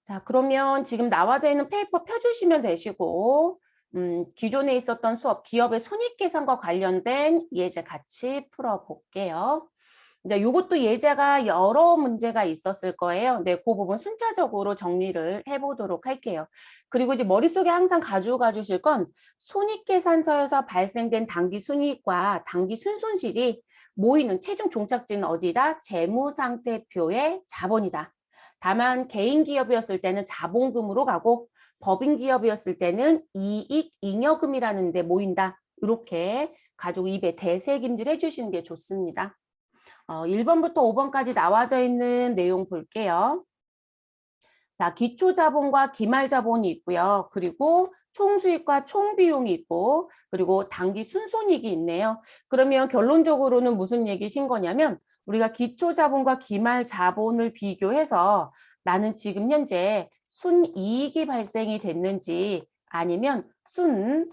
자, 그러면 지금 나와져 있는 페이퍼 펴주시면 되시고, 기존에 있었던 수업, 기업의 손익계산과 관련된 예제 같이 풀어볼게요. 네, 요것도 예제가 여러 문제가 있었을 거예요. 네, 그 부분 순차적으로 정리를 해보도록 할게요. 그리고 이제 머릿속에 항상 가져가 주실 건 손익계산서에서 발생된 당기 순이익과 당기 순손실이 모이는 최종 종착지는 어디다? 재무상태표의 자본이다. 다만 개인 기업이었을 때는 자본금으로 가고 법인 기업이었을 때는 이익 잉여금이라는 데 모인다. 이렇게 가지고 입에 대새김질 해주시는 게 좋습니다. 1번부터 5번까지 나와져 있는 내용 볼게요. 자, 기초자본과 기말자본이 있고요. 그리고 총수익과 총비용이 있고, 그리고 당기 순손익이 있네요. 그러면 결론적으로는 무슨 얘기신 거냐면, 우리가 기초자본과 기말자본을 비교해서 나는 지금 현재 순이익이 발생이 됐는지 아니면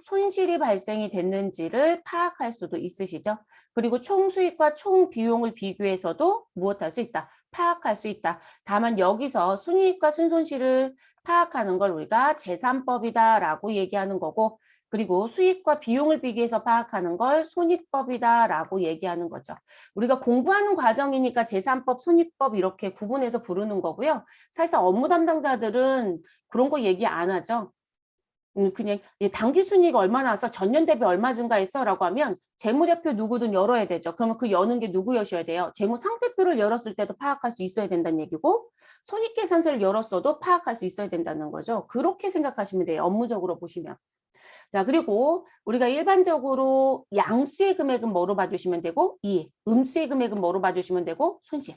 손실이 발생이 됐는지를 파악할 수도 있으시죠. 그리고 총수익과 총비용을 비교해서도 무엇할 수 있다? 파악할 수 있다. 다만 여기서 순이익과 순손실을 파악하는 걸 우리가 재산법이다라고 얘기하는 거고, 그리고 수익과 비용을 비교해서 파악하는 걸 손익법이다라고 얘기하는 거죠. 우리가 공부하는 과정이니까 재산법, 손익법 이렇게 구분해서 부르는 거고요. 사실상 업무 담당자들은 그런 거 얘기 안 하죠. 그냥 당기순이익 얼마 나왔어? 전년 대비 얼마 증가했어? 라고 하면 재무제표 누구든 열어야 되죠. 그러면 그 여는 게 누구여셔야 돼요? 재무상태표를 열었을 때도 파악할 수 있어야 된다는 얘기고 손익계산서를 열었어도 파악할 수 있어야 된다는 거죠. 그렇게 생각하시면 돼요. 업무적으로 보시면. 자, 그리고 우리가 일반적으로 양수의 금액은 뭐로 봐주시면 되고 이익, 음수의 금액은 뭐로 봐주시면 되고 손실.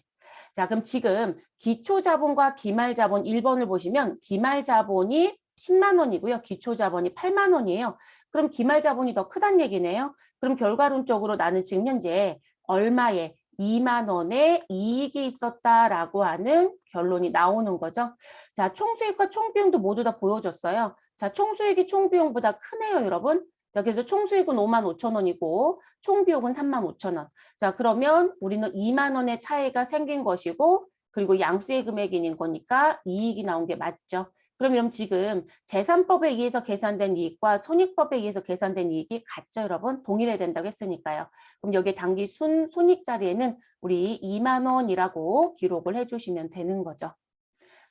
자, 그럼 지금 기초자본과 기말자본 1번을 보시면 기말자본이 10만 원이고요. 기초자본이 8만 원이에요. 그럼 기말자본이 더 크다는 얘기네요. 그럼 결과론적으로 나는 지금 현재 얼마에 2만 원의 이익이 있었다라고 하는 결론이 나오는 거죠. 자, 총수익과 총비용도 모두 다 보여줬어요. 자, 총수익이 총비용보다 크네요, 여러분. 자, 그래서 총수익은 5만 5천 원이고 총비용은 3만 5천 원. 자, 그러면 우리는 2만 원의 차이가 생긴 것이고 그리고 양수의 금액인 거니까 이익이 나온 게 맞죠. 그럼 지금 재산법에 의해서 계산된 이익과 손익법에 의해서 계산된 이익이 같죠, 여러분? 동일해야 된다고 했으니까요. 그럼 여기 당기 손익 자리에는 우리 2만 원이라고 기록을 해주시면 되는 거죠.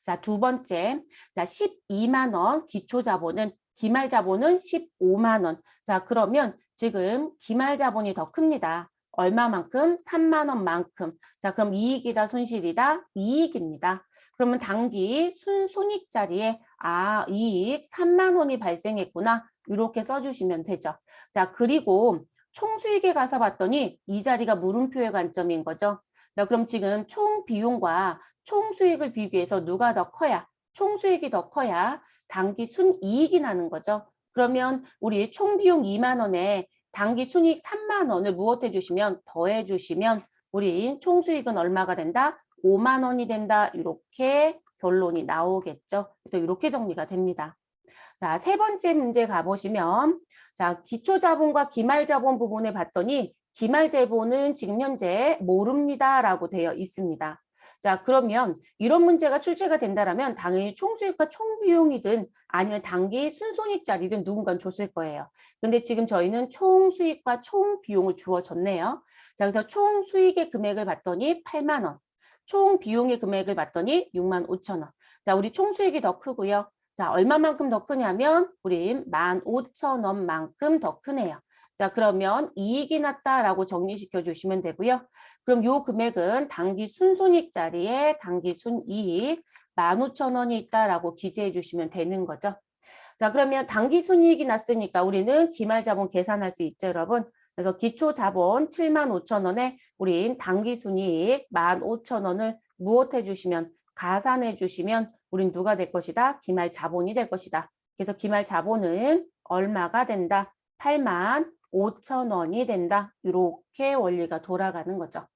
자, 두 번째. 자, 12만 원 기초자본은 기말자본은 15만 원. 자, 그러면 지금 기말자본이 더 큽니다. 얼마만큼? 3만 원만큼. 자, 그럼 이익이다, 손실이다? 이익입니다. 그러면 당기 손익 자리에 이익 3만 원이 발생했구나. 이렇게 써주시면 되죠. 자, 그리고 총수익에 가서 봤더니 이 자리가 물음표의 관점인 거죠. 자, 그럼 지금 총 비용과 총수익을 비교해서 누가 더 커야? 총수익이 더 커야 당기 순이익이 나는 거죠. 그러면 우리 총비용 2만 원에 당기 순이익 3만 원을 무엇해 주시면 더해 주시면 우리 총수익은 얼마가 된다? 5만 원이 된다. 이렇게 결론이 나오겠죠. 그래서 이렇게 정리가 됩니다. 자, 세 번째 문제 가보시면 자, 기초자본과 기말자본 부분에 봤더니 기말재본은 지금 현재 모릅니다라고 되어 있습니다. 자, 그러면 이런 문제가 출제가 된다면 당연히 총수익과 총비용이든 아니면 당기 순손익자리든 누군가 줬을 거예요. 근데 지금 저희는 총수익과 총비용을 주어졌네요. 자, 그래서 총수익의 금액을 봤더니 8만 원, 총비용의 금액을 봤더니 6만 5천 원. 자, 우리 총수익이 더 크고요. 자, 얼마만큼 더 크냐면 우리 15,000원만큼 더 크네요. 자, 그러면 이익이 났다라고 정리시켜 주시면 되고요. 그럼 요 금액은 당기 순손익 자리에 당기 순이익 15,000원이 있다라고 기재해 주시면 되는 거죠. 자, 그러면 당기 순이익이 났으니까 우리는 기말자본 계산할 수 있죠, 여러분. 그래서 기초자본 75,000원에 우린 당기 순이익 15,000원을 무엇해 주시면 가산해 주시면 우린 누가 될 것이다? 기말 자본이 될 것이다. 그래서 기말 자본은 얼마가 된다? 8만 5천 원이 된다. 이렇게 원리가 돌아가는 거죠.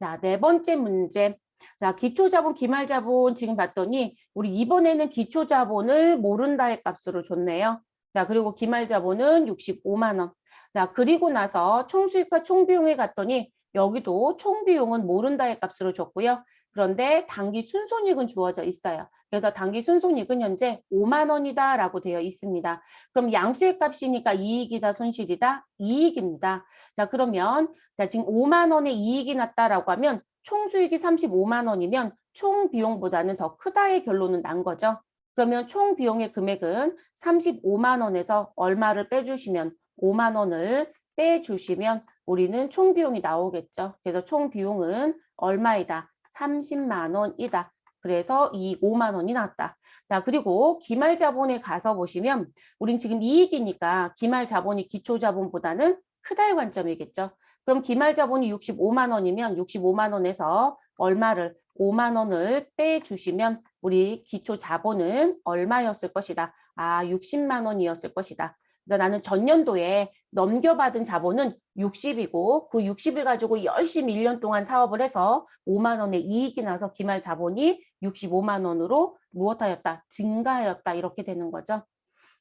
자, 네 번째 문제. 자, 기초자본, 기말자본 지금 봤더니 우리 이번에는 기초자본을 모른다의 값으로 줬네요. 자, 그리고 기말자본은 65만 원. 자, 그리고 나서 총수익과 총비용에 갔더니 여기도 총 비용은 모른다의 값으로 줬고요. 그런데 당기 순손익은 주어져 있어요. 그래서 당기 순손익은 현재 5만 원이다라고 되어 있습니다. 그럼 양수의 값이니까 이익이다, 손실이다? 이익입니다. 자, 그러면 자, 지금 5만 원의 이익이 났다라고 하면 총 수익이 35만 원이면 총 비용보다는 더 크다의 결론은 난 거죠. 그러면 총 비용의 금액은 35만 원에서 얼마를 빼주시면 5만 원을 빼주시면 우리는 총 비용이 나오겠죠. 그래서 총 비용은 얼마이다? 30만 원이다. 그래서 이 5만 원이 나왔다. 자, 그리고 기말 자본에 가서 보시면 우린 지금 이익이니까 기말 자본이 기초 자본보다는 크다의 관점이겠죠. 그럼 기말 자본이 65만 원이면 65만 원에서 얼마를 5만 원을 빼주시면 우리 기초 자본은 얼마였을 것이다. 아, 60만 원이었을 것이다. 그래서 나는 전년도에 넘겨받은 자본은 60이고 그 60을 가지고 열심히 1년 동안 사업을 해서 5만 원의 이익이 나서 기말 자본이 65만 원으로 무엇하였다? 증가하였다. 이렇게 되는 거죠.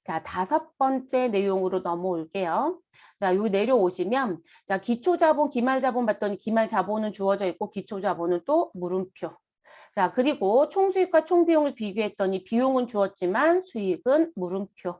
자, 5번째 내용으로 넘어올게요. 자, 여기 내려오시면, 자, 기초자본, 기말자본 봤더니 기말자본은 주어져 있고 기초자본은 또 물음표. 자, 그리고 총수익과 총비용을 비교했더니 비용은 주었지만 수익은 물음표.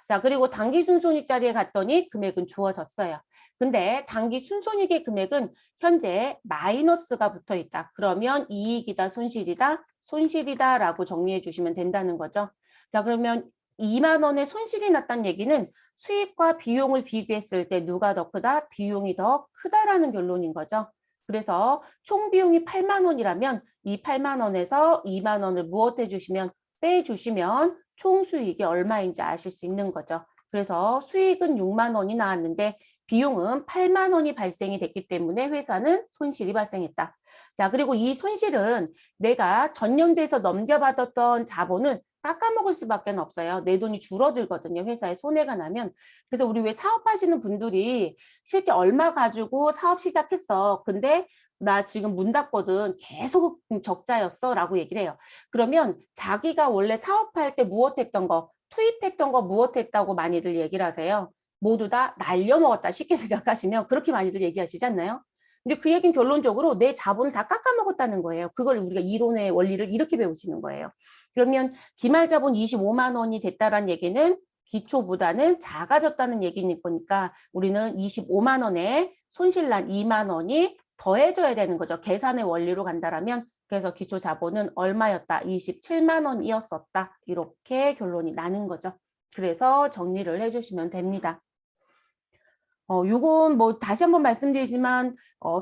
자, 그리고 당기 순손익 자리에 갔더니 금액은 주어졌어요. 근데 당기 순손익의 금액은 현재 마이너스가 붙어 있다. 그러면 이익이다, 손실이다, 손실이다라고 정리해 주시면 된다는 거죠. 자, 그러면 2만 원의 손실이 났다는 얘기는 수익과 비용을 비교했을 때 누가 더 크다? 비용이 더 크다라는 결론인 거죠. 그래서 총 비용이 8만 원이라면 이 8만 원에서 2만 원을 무엇 해주시면 빼주시면 총 수익이 얼마인지 아실 수 있는 거죠. 그래서 수익은 6만 원이 나왔는데 비용은 8만 원이 발생이 됐기 때문에 회사는 손실이 발생했다. 자, 그리고 이 손실은 내가 전년도에서 넘겨받았던 자본을 깎아먹을 수밖에 없어요. 내 돈이 줄어들거든요. 회사에 손해가 나면. 그래서 우리 왜 사업하시는 분들이 실제 얼마 가지고 사업 시작했어. 근데 나 지금 문 닫거든. 계속 적자였어. 라고 얘기를 해요. 그러면 자기가 원래 사업할 때 무엇했던 거, 투입했던 거 무엇했다고 많이들 얘기를 하세요. 모두 다 날려먹었다. 쉽게 생각하시면 그렇게 많이들 얘기하시지 않나요? 근데 그 얘기는 결론적으로 내 자본을 다 깎아먹었다는 거예요. 그걸 우리가 이론의 원리를 이렇게 배우시는 거예요. 그러면 기말 자본 25만 원이 됐다라는 얘기는 기초보다는 작아졌다는 얘기인 거니까 우리는 25만 원에 손실난 2만 원이 더해져야 되는 거죠. 계산의 원리로 간다라면 그래서 기초 자본은 얼마였다? 27만 원이었었다. 이렇게 결론이 나는 거죠. 그래서 정리를 해주시면 됩니다. 요건 뭐 다시 한번 말씀드리지만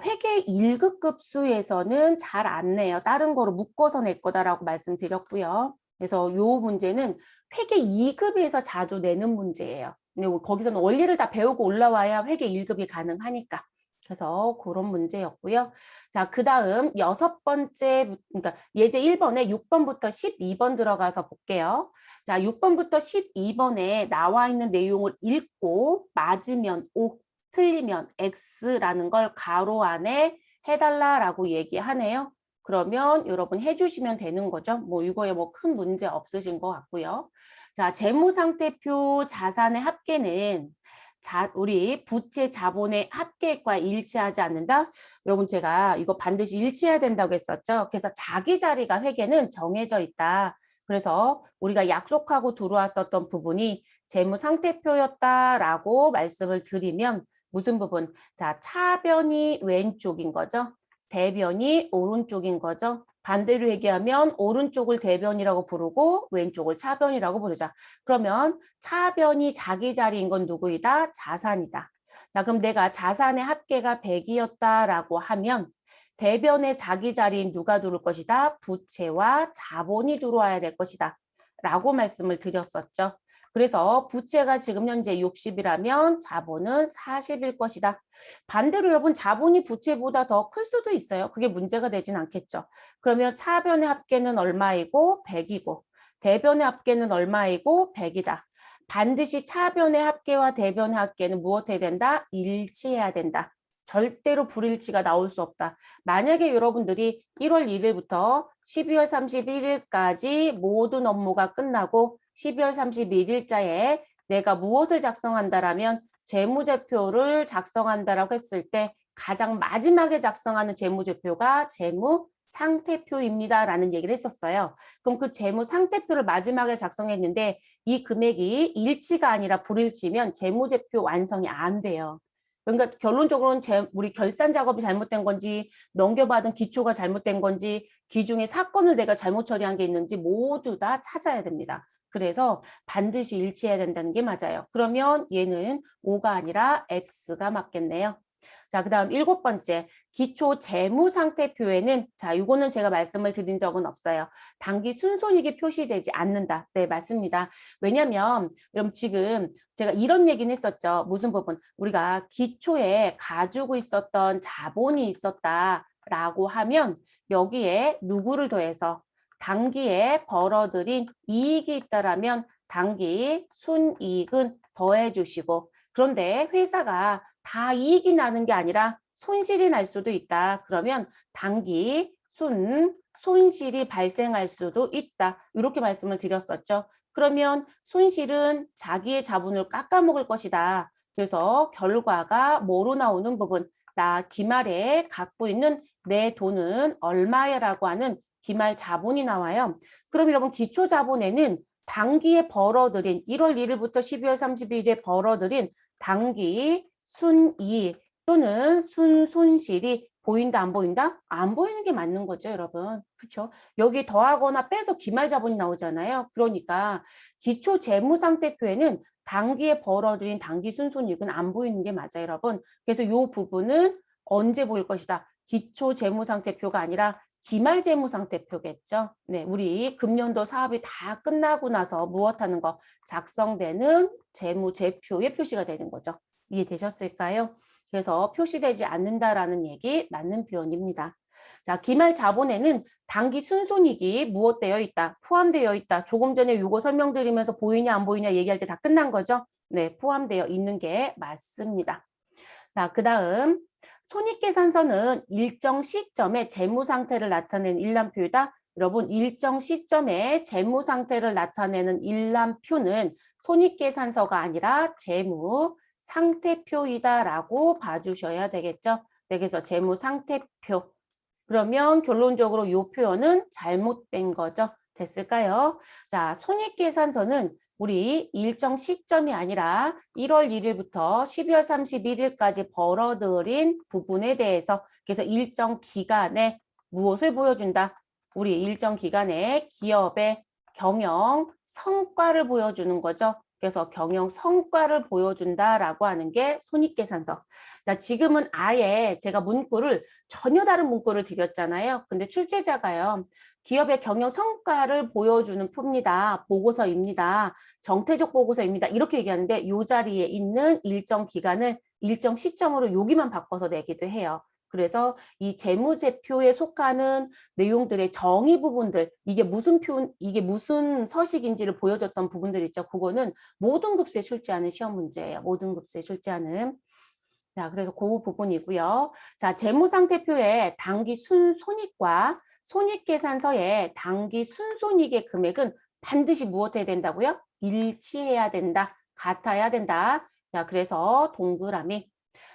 회계 1급 급수에서는 잘 안 내요. 다른 거로 묶어서 낼 거다라고 말씀드렸고요. 그래서 요 문제는 회계 2급에서 자주 내는 문제예요. 근데 거기서는 원리를 다 배우고 올라와야 회계 1급이 가능하니까. 그래서 그런 문제였고요. 자, 그 다음 6번째, 그러니까 예제 1번에 6번부터 12번 들어가서 볼게요. 자, 6번부터 12번에 나와 있는 내용을 읽고 맞으면 O, 틀리면 X라는 걸 가로 안에 해달라라고 얘기하네요. 그러면 여러분 해주시면 되는 거죠. 뭐 이거에 뭐 큰 문제 없으신 것 같고요. 자, 재무상태표 자산의 합계는 우리 부채 자본의 합계액과 일치하지 않는다. 여러분 제가 이거 반드시 일치해야 된다고 했었죠. 그래서 자기 자리가 회계는 정해져 있다. 그래서 우리가 약속하고 들어왔었던 부분이 재무상태표였다라고 말씀을 드리면 무슨 부분? 자, 차변이 왼쪽인 거죠. 대변이 오른쪽인 거죠. 반대로 얘기하면 오른쪽을 대변이라고 부르고 왼쪽을 차변이라고 부르자. 그러면 차변이 자기 자리인 건 누구이다? 자산이다. 자, 그럼 내가 자산의 합계가 100이었다라고 하면 대변의 자기 자리인 누가 들어올 것이다? 부채와 자본이 들어와야 될 것이다. 라고 말씀을 드렸었죠. 그래서 부채가 지금 현재 60이라면 자본은 40일 것이다. 반대로 여러분 자본이 부채보다 더 클 수도 있어요. 그게 문제가 되진 않겠죠. 그러면 차변의 합계는 얼마이고 100이고 대변의 합계는 얼마이고 100이다. 반드시 차변의 합계와 대변의 합계는 무엇 해야 된다? 일치해야 된다. 절대로 불일치가 나올 수 없다. 만약에 여러분들이 1월 1일부터 12월 31일까지 모든 업무가 끝나고 12월 31일자에 내가 무엇을 작성한다라면 재무제표를 작성한다라고 했을 때 가장 마지막에 작성하는 재무제표가 재무상태표입니다. 라는 얘기를 했었어요. 그럼 그 재무상태표를 마지막에 작성했는데 이 금액이 일치가 아니라 불일치면 재무제표 완성이 안 돼요. 그러니까 결론적으로는 우리 결산 작업이 잘못된 건지 넘겨받은 기초가 잘못된 건지 기중에 사건을 내가 잘못 처리한 게 있는지 모두 다 찾아야 됩니다. 그래서 반드시 일치해야 된다는 게 맞아요. 그러면 얘는 O가 아니라 X가 맞겠네요. 자, 그 다음 7번째, 기초 재무상태표에는, 자, 이거는 제가 말씀을 드린 적은 없어요. 당기 순손익이 표시되지 않는다. 네, 맞습니다. 왜냐면, 여러분 지금 제가 이런 얘기는 했었죠. 무슨 부분? 우리가 기초에 가지고 있었던 자본이 있었다라고 하면 여기에 누구를 더해서 당기에 벌어들인 이익이 있다라면 당기 순이익은 더해 주시고, 그런데 회사가 다 이익이 나는 게 아니라 손실이 날 수도 있다. 그러면 당기 손실이 발생할 수도 있다. 이렇게 말씀을 드렸었죠. 그러면 손실은 자기의 자본을 깎아먹을 것이다. 그래서 결과가 뭐로 나오는 부분? 나 기말에 갖고 있는 내 돈은 얼마야라고 하는 기말 자본이 나와요. 그럼 여러분 기초 자본에는 당기에 벌어들인 1월 1일부터 12월 31일에 벌어들인 당기 순이익 또는 순손실이 보인다 안 보인다? 안 보이는 게 맞는 거죠, 여러분. 그렇죠? 여기 더하거나 빼서 기말 자본이 나오잖아요. 그러니까 기초 재무상태표에는 당기에 벌어들인 당기 순손익은 안 보이는 게 맞아요, 여러분. 그래서 이 부분은 언제 보일 것이다? 기초 재무상태표가 아니라 기말 재무상태표겠죠. 네, 우리 금년도 사업이 다 끝나고 나서 무엇하는 거? 작성되는 재무제표에 표시가 되는 거죠. 이해되셨을까요? 그래서 표시되지 않는다라는 얘기 맞는 표현입니다. 자, 기말 자본에는 당기 순손익이 무엇되어 있다? 포함되어 있다. 조금 전에 이거 설명드리면서 보이냐 안 보이냐 얘기할 때 다 끝난 거죠? 네, 포함되어 있는 게 맞습니다. 자, 그 다음 손익계산서는 일정 시점에 재무상태를 나타내는 일람표이다. 여러분 일정 시점에 재무상태를 나타내는 일람표는 손익계산서가 아니라 재무상태표이다라고 봐주셔야 되겠죠. 네, 그래서 재무상태표. 그러면 결론적으로 이 표현은 잘못된 거죠. 됐을까요? 자, 손익계산서는 우리 일정 시점이 아니라 1월 1일부터 12월 31일까지 벌어들인 부분에 대해서 그래서 일정 기간에 무엇을 보여준다? 우리 일정 기간에 기업의 경영 성과를 보여주는 거죠. 그래서 경영 성과를 보여준다라고 하는 게 손익계산서. 자, 지금은 아예 제가 문구를 전혀 다른 문구를 드렸잖아요. 근데 출제자가요. 기업의 경영 성과를 보여주는 표입니다. 보고서입니다. 정태적 보고서입니다. 이렇게 얘기하는데 이 자리에 있는 일정 기간을 일정 시점으로 여기만 바꿔서 내기도 해요. 그래서 이 재무제표에 속하는 내용들의 정의 부분들, 이게 무슨 서식인지를 보여줬던 부분들 있죠. 그거는 모든 급수에 출제하는 시험 문제예요. 모든 급수에 출제하는. 자, 그래서 그 부분이고요. 자, 재무상태표에 당기 순손익과 손익계산서에 당기 순손익의 금액은 반드시 무엇해야 된다고요? 일치해야 된다. 같아야 된다. 자, 그래서 동그라미.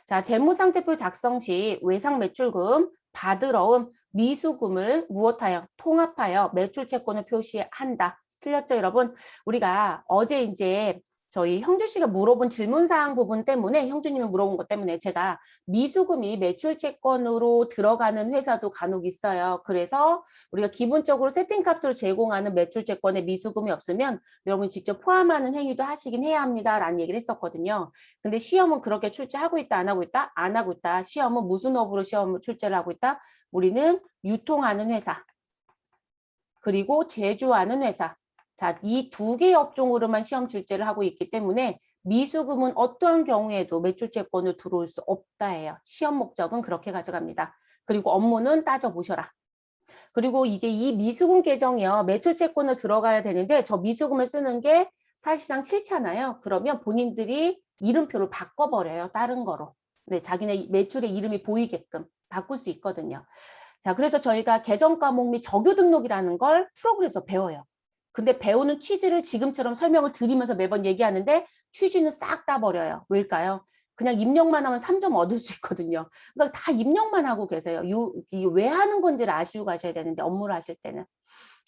자, 재무상태표 작성 시 외상매출금, 받으러움, 미수금을 무엇하여? 통합하여 매출채권을 표시한다. 틀렸죠, 여러분? 우리가 어제 이제 저희 형주 씨가 물어본 질문사항 부분 때문에 형주님이 물어본 것 때문에 제가 미수금이 매출채권으로 들어가는 회사도 간혹 있어요. 그래서 우리가 기본적으로 세팅값으로 제공하는 매출채권에 미수금이 없으면 여러분 직접 포함하는 행위도 하시긴 해야 합니다라는 얘기를 했었거든요. 근데 시험은 그렇게 출제하고 있다, 안 하고 있다? 안 하고 있다. 시험은 무슨 업으로 시험을 출제를 하고 있다? 우리는 유통하는 회사, 그리고 제조하는 회사. 자, 이 두 개의 업종으로만 시험 출제를 하고 있기 때문에 미수금은 어떠한 경우에도 매출채권을 들어올 수 없다예요. 시험 목적은 그렇게 가져갑니다. 그리고 업무는 따져보셔라. 그리고 이게 이 미수금 계정이요. 매출채권을 들어가야 되는데 저 미수금을 쓰는 게 사실상 싫잖아요. 그러면 본인들이 이름표를 바꿔버려요. 다른 거로. 네, 자기네 매출의 이름이 보이게끔 바꿀 수 있거든요. 자, 그래서 저희가 계정 과목 및 적요 등록이라는 걸 프로그램에서 배워요. 근데 배우는 취지를 지금처럼 설명을 드리면서 매번 얘기하는데 취지는 싹 다 버려요. 왜일까요? 그냥 입력만 하면 3점 얻을 수 있거든요. 그러니까 다 입력만 하고 계세요. 이게 왜 하는 건지를 아시고 가셔야 되는데 업무를 하실 때는.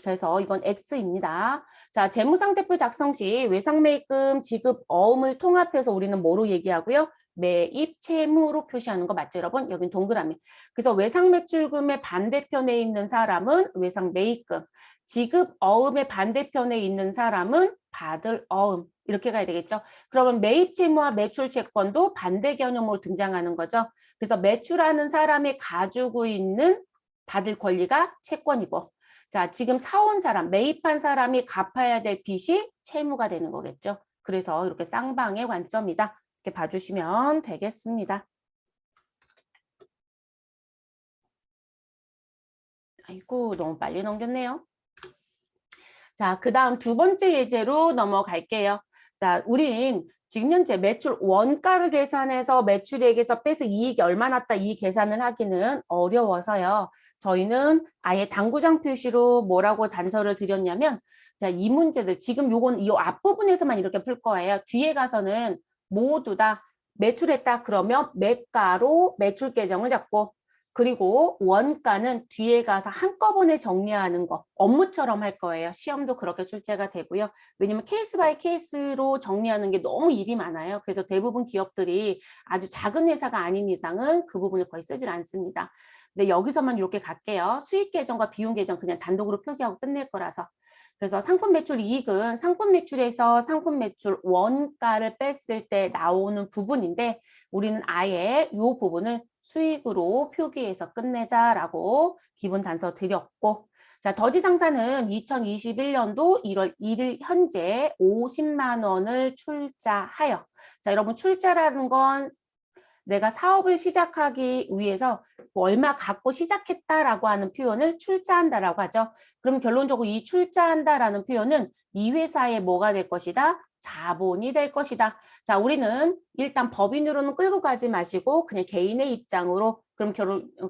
그래서 이건 X입니다. 자, 재무상태표 작성 시 외상매입금 지급 어음을 통합해서 우리는 뭐로 얘기하고요? 매입 채무로 표시하는 거 맞죠, 여러분? 여긴 동그라미. 그래서 외상매출금의 반대편에 있는 사람은 외상매입금, 지급 어음의 반대편에 있는 사람은 받을 어음. 이렇게 가야 되겠죠. 그러면 매입 채무와 매출 채권도 반대 개념으로 등장하는 거죠. 그래서 매출하는 사람이 가지고 있는 받을 권리가 채권이고, 자, 지금 사온 사람, 매입한 사람이 갚아야 될 빚이 채무가 되는 거겠죠. 그래서 이렇게 쌍방의 관점이다. 이렇게 봐주시면 되겠습니다. 아이고, 너무 빨리 넘겼네요. 자, 그 다음 두 번째 예제로 넘어갈게요. 자, 우린 지금 현재 매출 원가를 계산해서 매출액에서 빼서 이익이 얼마 났다 이 계산을 하기는 어려워서요. 저희는 아예 당구장 표시로 뭐라고 단서를 드렸냐면, 자, 이 문제들 지금 요건 이 앞부분에서만 이렇게 풀 거예요. 뒤에 가서는 모두 다 매출했다 그러면 매가로 매출 계정을 잡고, 그리고 원가는 뒤에 가서 한꺼번에 정리하는 거 업무처럼 할 거예요. 시험도 그렇게 출제가 되고요. 왜냐면 케이스 바이 케이스로 정리하는 게 너무 일이 많아요. 그래서 대부분 기업들이 아주 작은 회사가 아닌 이상은 그 부분을 거의 쓰질 않습니다. 근데 여기서만 이렇게 갈게요. 수익 계정과 비용 계정 그냥 단독으로 표기하고 끝낼 거라서. 그래서 상품 매출 이익은 상품 매출에서 상품 매출 원가를 뺐을 때 나오는 부분인데 우리는 아예 이 부분을 수익으로 표기해서 끝내자라고 기본 단서 드렸고, 자, 더지상사는 2021년도 1월 1일 현재 50만 원을 출자하여, 자, 여러분 출자라는 건 내가 사업을 시작하기 위해서 얼마 갖고 시작했다라고 하는 표현을 출자한다라고 하죠. 그럼 결론적으로 이 출자한다라는 표현은 이 회사의 뭐가 될 것이다? 자본이 될 것이다. 자, 우리는 일단 법인으로는 끌고 가지 마시고 그냥 개인의 입장으로 그럼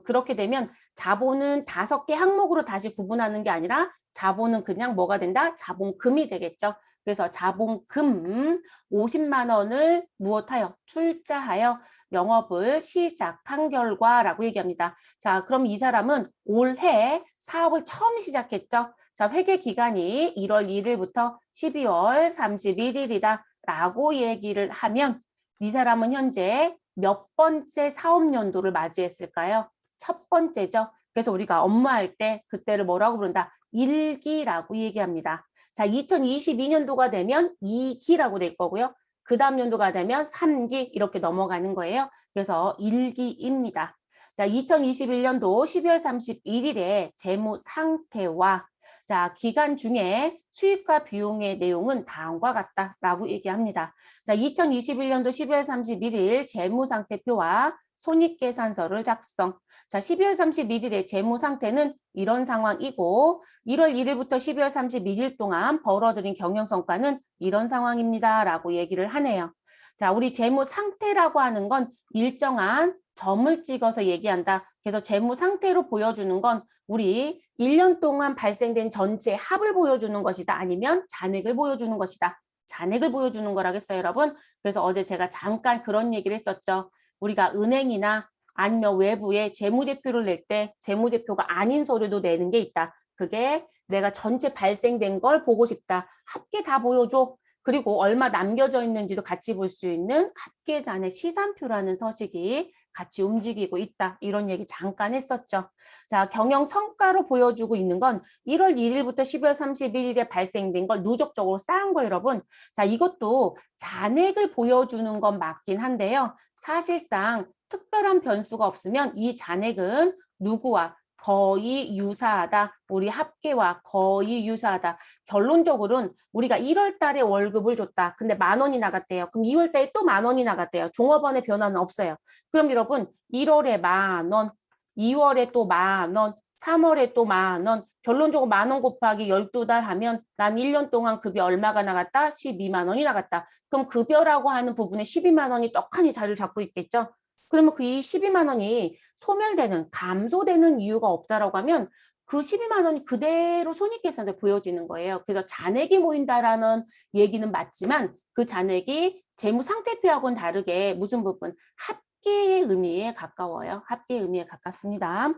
그렇게 되면 자본은 5개 항목으로 다시 구분하는 게 아니라 자본은 그냥 뭐가 된다? 자본금이 되겠죠. 그래서 자본금 50만 원을 무엇하여? 출자하여 영업을 시작한 결과라고 얘기합니다. 자, 그럼 이 사람은 올해 사업을 처음 시작했죠. 자, 회계 기간이 1월 1일부터 12월 31일이다 라고 얘기를 하면 이 사람은 현재 몇 번째 사업 연도를 맞이했을까요? 첫 번째죠. 그래서 우리가 업무할 때 그때를 뭐라고 부른다? 1기라고 얘기합니다. 자, 2022년도가 되면 2기라고 될 거고요. 그 다음 연도가 되면 3기 이렇게 넘어가는 거예요. 그래서 1기입니다. 자, 2021년도 12월 31일에 재무 상태와 자, 기간 중에 수익과 비용의 내용은 다음과 같다라고 얘기합니다. 자, 2021년도 12월 31일 재무상태표와 손익계산서를 작성. 자, 12월 31일의 재무상태는 이런 상황이고 1월 1일부터 12월 31일 동안 벌어들인 경영성과는 이런 상황입니다. 라고 얘기를 하네요. 자, 우리 재무상태라고 하는 건 일정한 점을 찍어서 얘기한다. 그래서 재무상태로 보여주는 건 우리 1년 동안 발생된 전체 합을 보여주는 것이다. 아니면 잔액을 보여주는 것이다. 잔액을 보여주는 거라겠어요, 여러분. 그래서 어제 제가 잠깐 그런 얘기를 했었죠. 우리가 은행이나 아니면 외부에 재무대표를 낼 때 재무대표가 아닌 서류도 내는 게 있다. 그게 내가 전체 발생된 걸 보고 싶다. 합계 다 보여줘. 그리고 얼마 남겨져 있는지도 같이 볼 수 있는 합계 잔액 시산표라는 서식이 같이 움직이고 있다. 이런 얘기 잠깐 했었죠. 자, 경영 성과로 보여주고 있는 건 1월 1일부터 12월 31일에 발생된 걸 누적적으로 쌓은 거 여러분. 자, 이것도 잔액을 보여주는 건 맞긴 한데요. 사실상 특별한 변수가 없으면 이 잔액은 누구와 거의 유사하다. 우리 합계와 거의 유사하다. 결론적으로는 우리가 1월 달에 월급을 줬다. 근데 10,000원이 나갔대요. 그럼 2월 달에 또 10,000원이 나갔대요. 종업원의 변화는 없어요. 그럼 여러분 1월에 10,000원, 2월에 또 10,000원, 3월에 또 10,000원, 결론적으로 10,000원 곱하기 12달 하면 난 1년 동안 급여 얼마가 나갔다? 12만 원이 나갔다. 그럼 급여라고 하는 부분에 12만 원이 떡하니 자리를 잡고 있겠죠? 그러면 그 이 12만 원이 소멸되는, 감소되는 이유가 없다라고 하면 그 12만 원이 그대로 손익계산에 보여지는 거예요. 그래서 잔액이 모인다라는 얘기는 맞지만 그 잔액이 재무 상태표하고는 다르게 무슨 부분? 합계의 의미에 가까워요. 합계의 의미에 가깝습니다.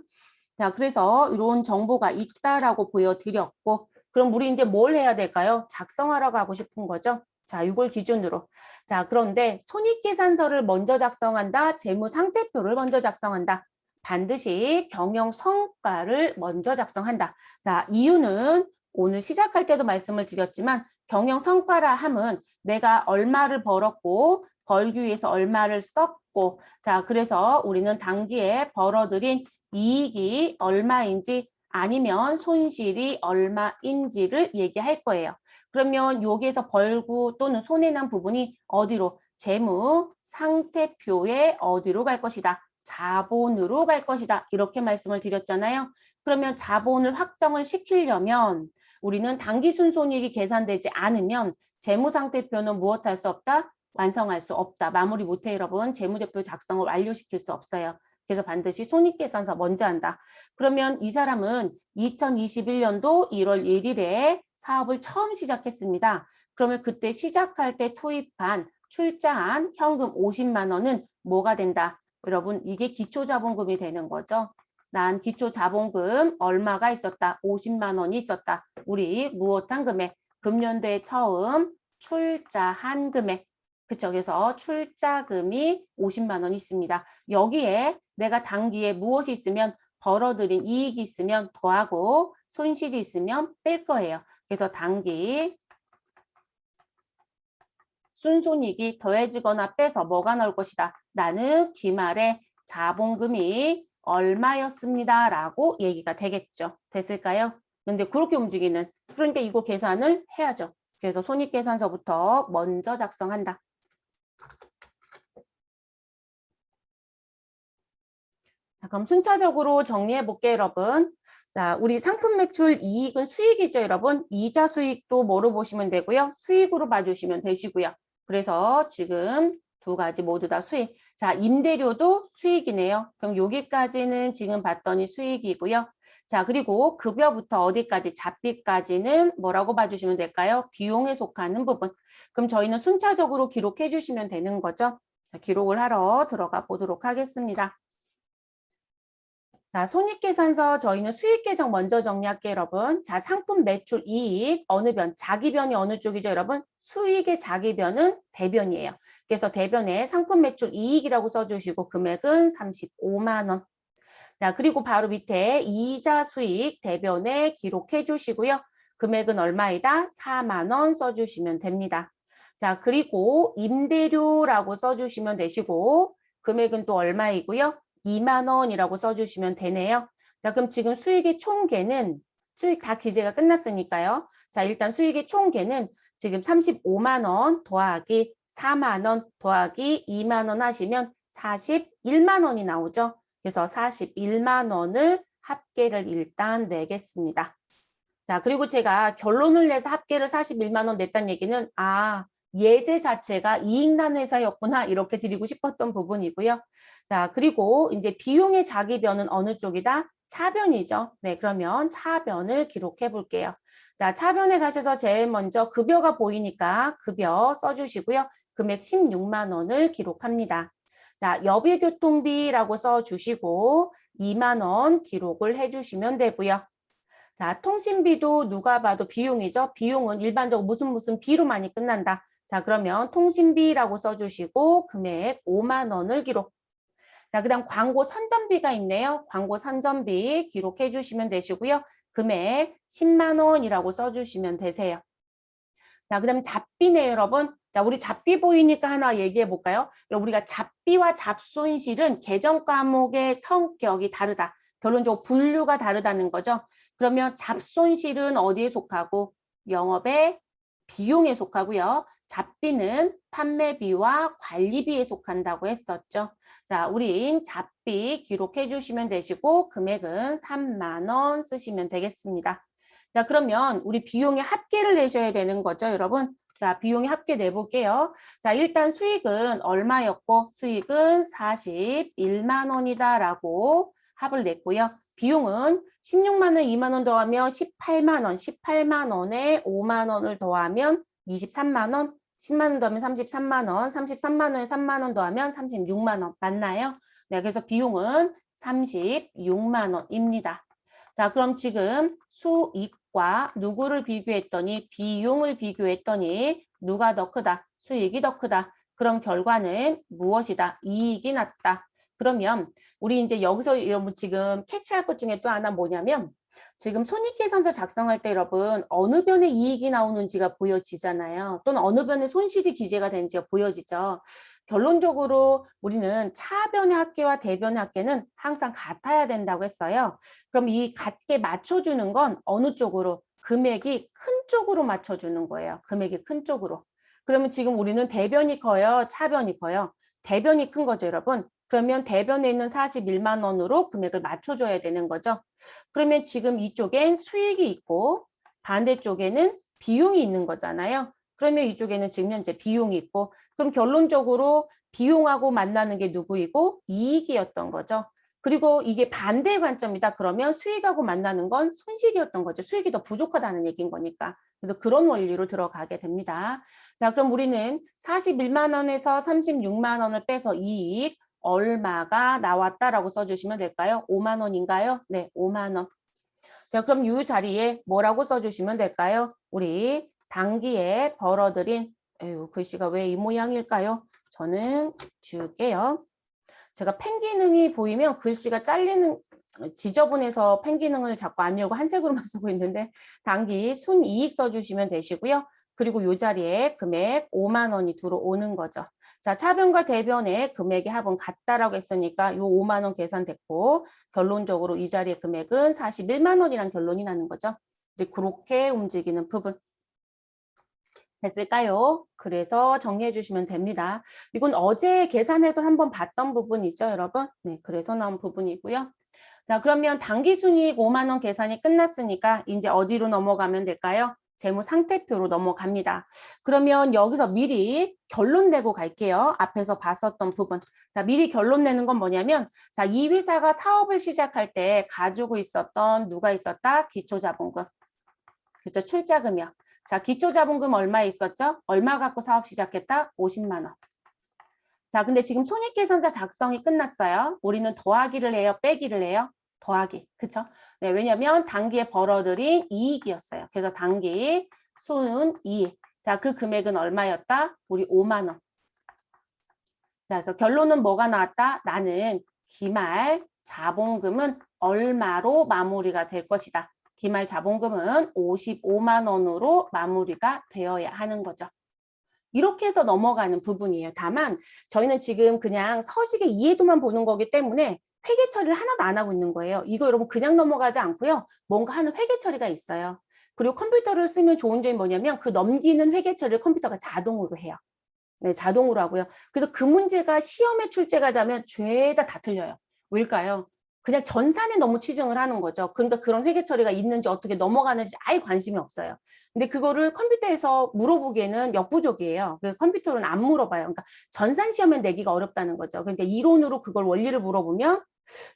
자, 그래서 이런 정보가 있다라고 보여드렸고, 그럼 우리 이제 뭘 해야 될까요? 작성하러 가고 싶은 거죠. 자, 이걸 기준으로. 자, 그런데 손익계산서를 먼저 작성한다. 재무 상태표를 먼저 작성한다. 반드시 경영 성과를 먼저 작성한다. 자, 이유는 오늘 시작할 때도 말씀을 드렸지만 경영 성과라 함은 내가 얼마를 벌었고 벌기 위해서 얼마를 썼고, 자, 그래서 우리는 당기에 벌어들인 이익이 얼마인지 아니면 손실이 얼마인지를 얘기할 거예요. 그러면 여기에서 벌고 또는 손해난 부분이 어디로? 재무 상태표에 어디로 갈 것이다? 자본으로 갈 것이다. 이렇게 말씀을 드렸잖아요. 그러면 자본을 확정을 시키려면 우리는 당기순손익이 계산되지 않으면 재무상태표는 무엇할 수 없다? 완성할 수 없다. 마무리 못해 여러분. 재무대표 작성을 완료시킬 수 없어요. 그래서 반드시 손익계산서 먼저 한다. 그러면 이 사람은 2021년도 1월 1일에 사업을 처음 시작했습니다. 그러면 그때 시작할 때 투입한 출자한 현금 50만 원은 뭐가 된다? 여러분 이게 기초자본금이 되는 거죠. 난 기초자본금 얼마가 있었다? 50만 원이 있었다. 우리 무엇한 금액? 금년도에 처음 출자한 금액. 그쵸? 그래서 출자금이 50만 원 있습니다. 여기에 내가 당기에 무엇이 있으면 벌어들인 이익이 있으면 더하고 손실이 있으면 뺄 거예요. 그래서 당기 순손익이 더해지거나 빼서 뭐가 나올 것이다. 나는 기말에 자본금이 얼마였습니다. 라고 얘기가 되겠죠. 됐을까요? 근데 그렇게 움직이는, 그러니까 이거 계산을 해야죠. 그래서 손익계산서부터 먼저 작성한다. 자, 그럼 순차적으로 정리해 볼게요, 여러분. 자, 우리 상품 매출 이익은 수익이죠, 여러분. 이자 수익도 뭐로 보시면 되고요. 수익으로 봐주시면 되시고요. 그래서 지금 두 가지 모두 다 수익. 자, 임대료도 수익이네요. 그럼 여기까지는 지금 봤더니 수익이고요. 자, 그리고 급여부터 어디까지, 잡비까지는 뭐라고 봐주시면 될까요? 비용에 속하는 부분. 그럼 저희는 순차적으로 기록해 주시면 되는 거죠. 자, 기록을 하러 들어가 보도록 하겠습니다. 자, 손익계산서 저희는 수익계정 먼저 정리할게요, 여러분. 자, 상품 매출 이익 어느 변, 자기변이 어느 쪽이죠, 여러분? 수익의 자기변은 대변이에요. 그래서 대변에 상품 매출 이익이라고 써주시고 금액은 35만 원. 자, 그리고 바로 밑에 이자 수익 대변에 기록해 주시고요. 금액은 얼마이다? 4만 원 써주시면 됩니다. 자, 그리고 임대료라고 써주시면 되시고 금액은 또 얼마이고요? 2만 원이라고 써주시면 되네요. 자, 그럼 지금 수익의 총계는 수익 다 기재가 끝났으니까요. 자, 일단 수익의 총계는 지금 35만 원 더하기 4만 원 더하기 2만 원 하시면 41만 원이 나오죠. 그래서 41만 원을 합계를 일단 내겠습니다. 자, 그리고 제가 결론을 내서 합계를 41만 원 냈다는 얘기는 예제 자체가 이익 난 회사였구나 이렇게 드리고 싶었던 부분이고요. 자, 그리고 이제 비용의 자기변은 어느 쪽이다? 차변이죠. 네, 그러면 차변을 기록해 볼게요. 자, 차변에 가셔서 제일 먼저 급여가 보이니까 급여 써주시고요. 금액 16만 원을 기록합니다. 자, 여비교통비라고 써주시고 2만 원 기록을 해주시면 되고요. 자, 통신비도 누가 봐도 비용이죠. 비용은 일반적으로 무슨 비로 많이 끝난다. 자, 그러면 통신비라고 써주시고 금액 5만 원을 기록. 자, 그 다음 광고 선전비가 있네요. 광고 선전비 기록해 주시면 되시고요. 금액 10만 원이라고 써주시면 되세요. 자, 그 다음 잡비네요, 여러분. 자, 우리 잡비 보이니까 하나 얘기해 볼까요? 우리가 잡비와 잡손실은 계정 과목의 성격이 다르다. 결론적으로 분류가 다르다는 거죠. 그러면 잡손실은 어디에 속하고? 영업의 비용에 속하고요. 잡비는 판매비와 관리비에 속한다고 했었죠. 자, 우린 잡비 기록해 주시면 되시고 금액은 3만 원 쓰시면 되겠습니다. 자, 그러면 우리 비용의 합계를 내셔야 되는 거죠, 여러분. 자, 비용의 합계 내볼게요. 자, 일단 수익은 얼마였고, 수익은 41만 원이다라고 합을 냈고요. 비용은 16만 원, 2만 원 더하면 18만 원, 18만 원에 5만 원을 더하면 23만 원, 10만 원 더하면 33만 원, 33만 원에 3만 원 더하면 36만 원 맞나요? 네, 그래서 비용은 36만 원입니다. 자, 그럼 지금 수익과 누구를 비교했더니 비용을 비교했더니 누가 더 크다? 수익이 더 크다. 그럼 결과는 무엇이다? 이익이 났다. 그러면 우리 이제 여기서 여러분 지금 캐치할 것 중에 또 하나 뭐냐면 지금 손익계산서 작성할 때 여러분 어느 변에 이익이 나오는지가 보여지잖아요. 또는 어느 변에 손실이 기재가 되는지가 보여지죠. 결론적으로 우리는 차변의 합계와 대변의 합계는 항상 같아야 된다고 했어요. 그럼 이 같게 맞춰주는 건 어느 쪽으로? 금액이 큰 쪽으로 맞춰주는 거예요. 금액이 큰 쪽으로. 그러면 지금 우리는 대변이 커요? 차변이 커요? 대변이 큰 거죠, 여러분. 그러면 대변에 있는 41만 원으로 금액을 맞춰줘야 되는 거죠. 그러면 지금 이쪽엔 수익이 있고 반대쪽에는 비용이 있는 거잖아요. 그러면 이쪽에는 지금 현재 비용이 있고 그럼 결론적으로 비용하고 만나는 게 누구이고 이익이었던 거죠. 그리고 이게 반대의 관점이다. 그러면 수익하고 만나는 건 손실이었던 거죠. 수익이 더 부족하다는 얘기인 거니까. 그래서 그런 원리로 들어가게 됩니다. 자, 그럼 우리는 41만 원에서 36만 원을 빼서 이익 얼마가 나왔다라고 써주시면 될까요? 5만 원인가요? 네, 5만 원. 자, 그럼 이 자리에 뭐라고 써주시면 될까요? 우리 당기에 벌어들인, 에휴, 글씨가 왜 이 모양일까요? 저는 지울게요. 제가 펜 기능이 보이면 글씨가 잘리는, 지저분해서 펜 기능을 자꾸 안 열고 한색으로만 쓰고 있는데 당기 순이익 써주시면 되시고요. 그리고 이 자리에 금액 5만 원이 들어오는 거죠. 자, 차변과 대변의 금액의 합은 같다라고 했으니까 이 5만 원 계산됐고 결론적으로 이 자리의 금액은 41만 원이란 결론이 나는 거죠. 이제 그렇게 움직이는 부분. 됐을까요? 그래서 정리해 주시면 됩니다. 이건 어제 계산해서 한번 봤던 부분이죠, 여러분? 네, 그래서 나온 부분이고요. 자, 그러면 당기순이익 5만 원 계산이 끝났으니까 이제 어디로 넘어가면 될까요? 재무상태표로 넘어갑니다. 그러면 여기서 미리 결론 내고 갈게요. 앞에서 봤었던 부분. 자, 미리 결론 내는 건 뭐냐면 자, 이 회사가 사업을 시작할 때 가지고 있었던 누가 있었다? 기초자본금. 그렇죠? 출자금이요. 자, 기초자본금 얼마 있었죠? 얼마 갖고 사업 시작했다? 50만 원. 자, 근데 지금 손익계산서 작성이 끝났어요. 우리는 더하기를 해요? 빼기를 해요? 더하기. 그쵸? 네, 왜냐면 당기에 벌어들인 이익이었어요. 그래서 당기 순이익. 자, 그 금액은 얼마였다? 우리 5만 원. 자, 그래서 결론은 뭐가 나왔다? 나는 기말 자본금은 얼마로 마무리가 될 것이다. 기말 자본금은 55만 원으로 마무리가 되어야 하는 거죠. 이렇게 해서 넘어가는 부분이에요. 다만 저희는 지금 그냥 서식의 이해도만 보는 거기 때문에 회계 처리를 하나도 안 하고 있는 거예요. 이거 여러분 그냥 넘어가지 않고요. 뭔가 하는 회계 처리가 있어요. 그리고 컴퓨터를 쓰면 좋은 점이 뭐냐면 그 넘기는 회계 처리를 컴퓨터가 자동으로 해요. 네, 자동으로 하고요. 그래서 그 문제가 시험에 출제가 되면 죄다 다 틀려요. 왜일까요? 그냥 전산에 너무 치중을 하는 거죠. 그러니까 그런 회계 처리가 있는지 어떻게 넘어가는지 아예 관심이 없어요. 근데 그거를 컴퓨터에서 물어보기에는 역부족이에요. 그래서 컴퓨터로는 안 물어봐요. 그러니까 전산 시험에 내기가 어렵다는 거죠. 그러니까 이론으로 그걸 원리를 물어보면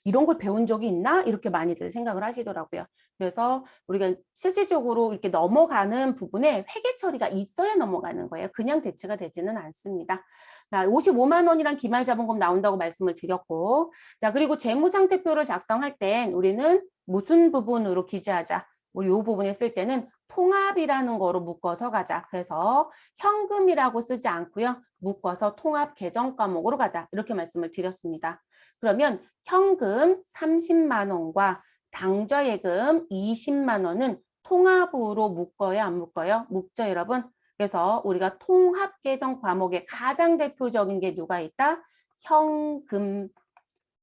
이런 걸 배운 적이 있나? 이렇게 많이들 생각을 하시더라고요. 그래서 우리가 실질적으로 이렇게 넘어가는 부분에 회계 처리가 있어야 넘어가는 거예요. 그냥 대체가 되지는 않습니다. 자, 55만 원이란 기말자본금 나온다고 말씀을 드렸고, 자, 그리고 재무상태표를 작성할 땐 우리는 무슨 부분으로 기재하자? 우리 이 부분에 쓸 때는 통합이라는 거로 묶어서 가자. 그래서 현금이라고 쓰지 않고요. 묶어서 통합 계정 과목으로 가자. 이렇게 말씀을 드렸습니다. 그러면 현금 30만 원과 당좌예금 20만 원은 통합으로 묶어요, 안 묶어요? 묶죠, 여러분. 그래서 우리가 통합 계정 과목에 가장 대표적인 게 누가 있다? 현금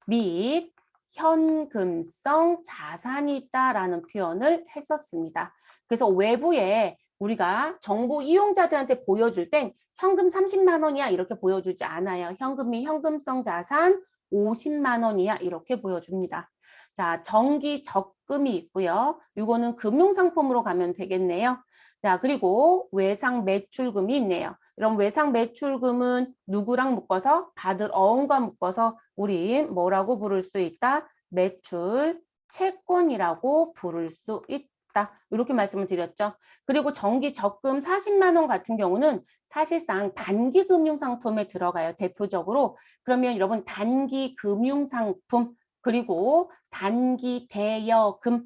및 현금성 자산이 있다라는 표현을 했었습니다. 그래서 외부에 우리가 정보 이용자들한테 보여줄 땐 현금 30만 원이야 이렇게 보여주지 않아요. 현금 및 현금성 자산 50만 원이야 이렇게 보여줍니다. 자, 정기 적금이 있고요. 이거는 금융상품으로 가면 되겠네요. 자, 그리고 외상 매출금이 있네요. 이런 외상 매출금은 누구랑 묶어서? 받을 어음과 묶어서 우리 뭐라고 부를 수 있다? 매출 채권이라고 부를 수 있다. 없다. 이렇게 말씀을 드렸죠. 그리고 정기 적금 40만 원 같은 경우는 사실상 단기 금융상품에 들어가요. 대표적으로. 그러면 여러분 단기 금융상품 그리고 단기 대여금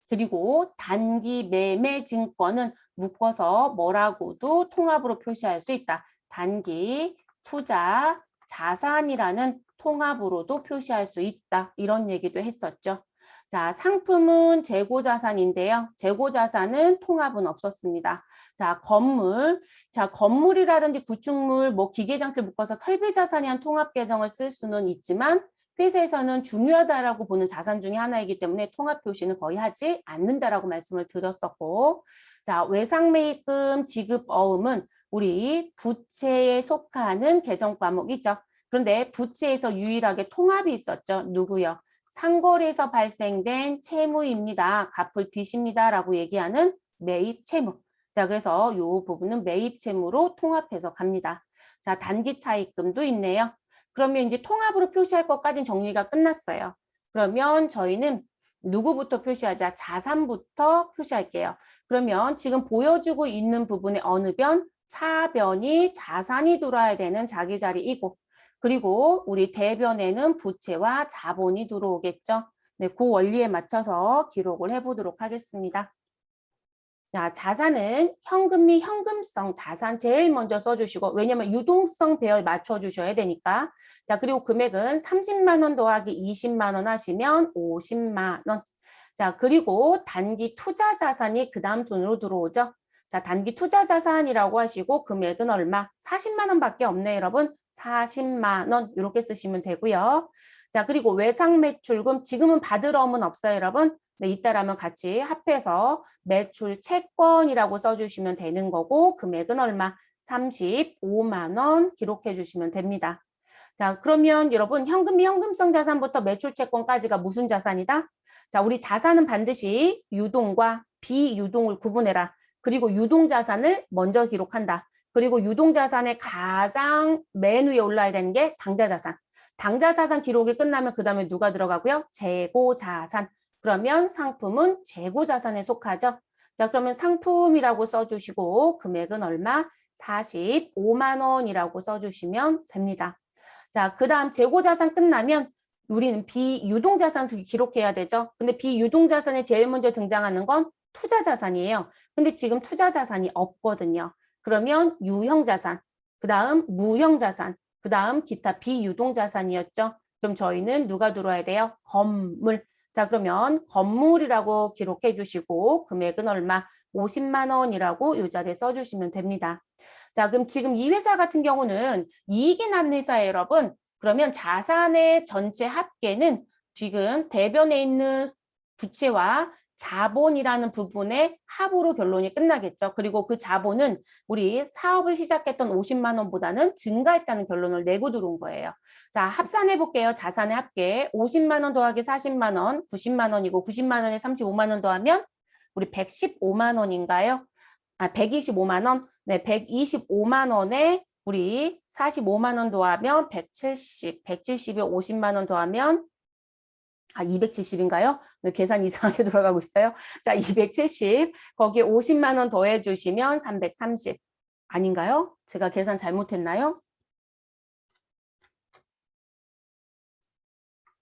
그리고 단기 매매 증권은 묶어서 뭐라고도 통합으로 표시할 수 있다. 단기 투자 자산이라는 통합으로도 표시할 수 있다. 이런 얘기도 했었죠. 자, 상품은 재고자산인데요. 재고자산은 통합은 없었습니다. 자, 건물. 자, 건물이라든지 구축물, 뭐 기계장치를 묶어서 설비자산이란 통합 계정을 쓸 수는 있지만 회사에서는 중요하다라고 보는 자산 중에 하나이기 때문에 통합 표시는 거의 하지 않는다라고 말씀을 드렸었고, 자, 외상매입금 지급 어음은 우리 부채에 속하는 계정 과목이죠. 그런데 부채에서 유일하게 통합이 있었죠. 누구요? 상거래에서 발생된 채무입니다. 갚을 빚입니다라고 얘기하는 매입 채무. 자, 그래서 이 부분은 매입 채무로 통합해서 갑니다. 자, 단기 차입금도 있네요. 그러면 이제 통합으로 표시할 것까지는 정리가 끝났어요. 그러면 저희는 누구부터 표시하자? 자산부터 표시할게요. 그러면 지금 보여주고 있는 부분의 어느 변? 차변이 자산이 들어와야 되는 자기 자리이고 그리고 우리 대변에는 부채와 자본이 들어오겠죠. 네, 그 원리에 맞춰서 기록을 해보도록 하겠습니다. 자, 자산은 현금 및 현금성 자산 제일 먼저 써주시고 왜냐면 유동성 배열 맞춰주셔야 되니까. 자, 그리고 금액은 30만 원 더하기 20만 원 하시면 50만 원. 자, 그리고 단기 투자 자산이 그 다음 순으로 들어오죠. 자, 단기 투자 자산이라고 하시고 금액은 얼마? 40만 원밖에 없네요, 여러분. 40만 원 이렇게 쓰시면 되고요. 자, 그리고 외상 매출금 지금은 받을 어음은 없어요, 여러분. 네, 이따라면 같이 합해서 매출 채권이라고 써주시면 되는 거고 금액은 얼마? 35만 원 기록해 주시면 됩니다. 자, 그러면 여러분 현금, 현금성 자산부터 매출 채권까지가 무슨 자산이다? 자, 우리 자산은 반드시 유동과 비유동을 구분해라. 그리고 유동 자산을 먼저 기록한다. 그리고 유동 자산의 가장 맨 위에 올라야 되는 게 당좌 자산. 당좌 자산 기록이 끝나면 그 다음에 누가 들어가고요? 재고 자산. 그러면 상품은 재고 자산에 속하죠. 자, 그러면 상품이라고 써주시고 금액은 얼마? 45만 원이라고 써주시면 됩니다. 자, 그 다음 재고자산 끝나면 우리는 비유동자산 기록해야 되죠. 근데 비유동자산에 제일 먼저 등장하는 건 투자자산이에요. 근데 지금 투자자산이 없거든요. 그러면 유형자산, 그 다음 무형자산, 그 다음 기타 비유동자산이었죠. 그럼 저희는 누가 들어야 돼요? 건물. 자, 그러면 건물이라고 기록해 주시고 금액은 얼마? 50만 원이라고 이 자리에 써주시면 됩니다. 자, 그럼 지금 이 회사 같은 경우는 이익이 난 회사예요, 여러분. 그러면 자산의 전체 합계는 지금 대변에 있는 부채와 자본이라는 부분의 합으로 결론이 끝나겠죠. 그리고 그 자본은 우리 사업을 시작했던 50만 원보다는 증가했다는 결론을 내고 들어온 거예요. 자, 합산해 볼게요. 자산의 합계 50만 원 더하기 40만 원, 90만 원이고 90만 원에 35만 원 더하면 우리 115만 원인가요? 125만 원? 네, 125만 원에 우리 45만 원 더하면 170, 170에 50만 원 더하면 270인가요? 계산 이상하게 돌아가고 있어요. 자, 270. 거기에 50만 원 더해 주시면 330. 아닌가요? 제가 계산 잘못했나요?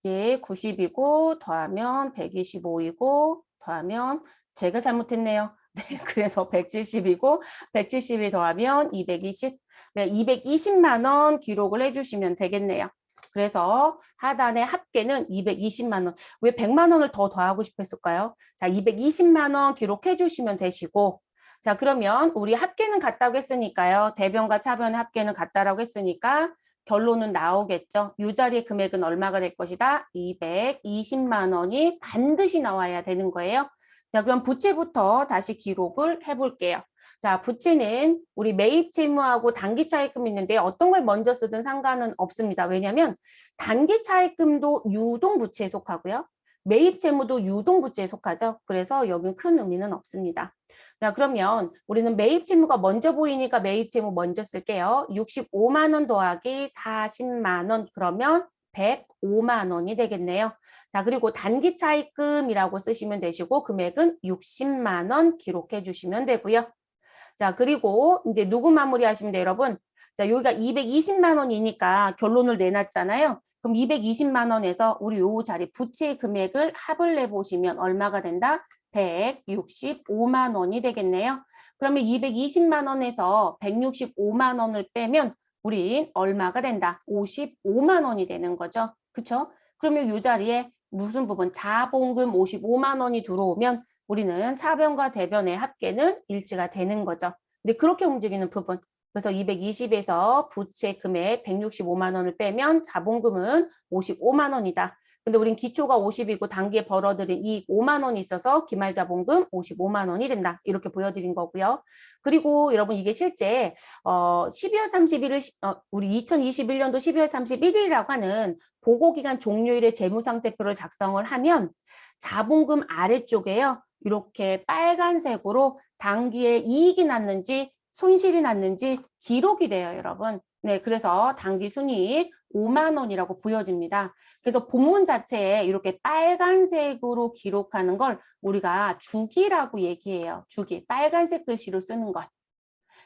예, 90이고 더하면 125이고 더하면 제가 잘못했네요. 네, 그래서 170이고 170이 더하면 220. 네, 220만 원 기록을 해주시면 되겠네요. 그래서 하단의 합계는 220만 원. 왜 100만 원을 더 더하고 싶었을까요? 자, 220만 원 기록해 주시면 되시고 자, 그러면 우리 합계는 같다고 했으니까요. 대변과 차변의 합계는 같다라고 했으니까 결론은 나오겠죠. 이 자리의 금액은 얼마가 될 것이다? 220만 원이 반드시 나와야 되는 거예요. 자, 그럼 부채부터 다시 기록을 해볼게요. 자, 부채는 우리 매입 채무하고 단기 차입금이 있는데 어떤 걸 먼저 쓰든 상관은 없습니다. 왜냐하면 단기 차입금도 유동 부채에 속하고요. 매입 채무도 유동 부채에 속하죠. 그래서 여기는 큰 의미는 없습니다. 자, 그러면 우리는 매입 채무가 먼저 보이니까 매입 채무 먼저 쓸게요. 65만 원 더하기 40만 원 그러면 105만 원이 되겠네요. 자, 그리고 단기 차입금이라고 쓰시면 되시고 금액은 60만 원 기록해 주시면 되고요. 자, 그리고 이제 누구 마무리하시면 돼요, 여러분? 자, 여기가 220만 원이니까 결론을 내놨잖아요. 그럼 220만 원에서 우리 요 자리 부채 금액을 합을 내보시면 얼마가 된다? 165만 원이 되겠네요. 그러면 220만 원에서 165만 원을 빼면 우린 얼마가 된다? 55만 원이 되는 거죠. 그쵸? 그러면 요 자리에 무슨 부분? 자본금 55만 원이 들어오면 우리는 차변과 대변의 합계는 일치가 되는 거죠. 근데 그렇게 움직이는 부분. 그래서 220에서 부채 금액 165만 원을 빼면 자본금은 55만 원이다. 근데 우린 기초가 50이고 단기에 벌어들인 이익 5만 원이 있어서 기말 자본금 55만 원이 된다. 이렇게 보여드린 거고요. 그리고 여러분 이게 실제 12월 31일 우리 2021년도 12월 31일이라고 하는 보고기간 종료일에 재무상태표를 작성을 하면 자본금 아래쪽에요. 이렇게 빨간색으로 단기에 이익이 났는지 손실이 났는지 기록이 돼요, 여러분. 네, 그래서 단기 순이익 5만 원이라고 보여집니다. 그래서 본문 자체에 이렇게 빨간색으로 기록하는 걸 우리가 주기라고 얘기해요. 주기, 빨간색 글씨로 쓰는 것.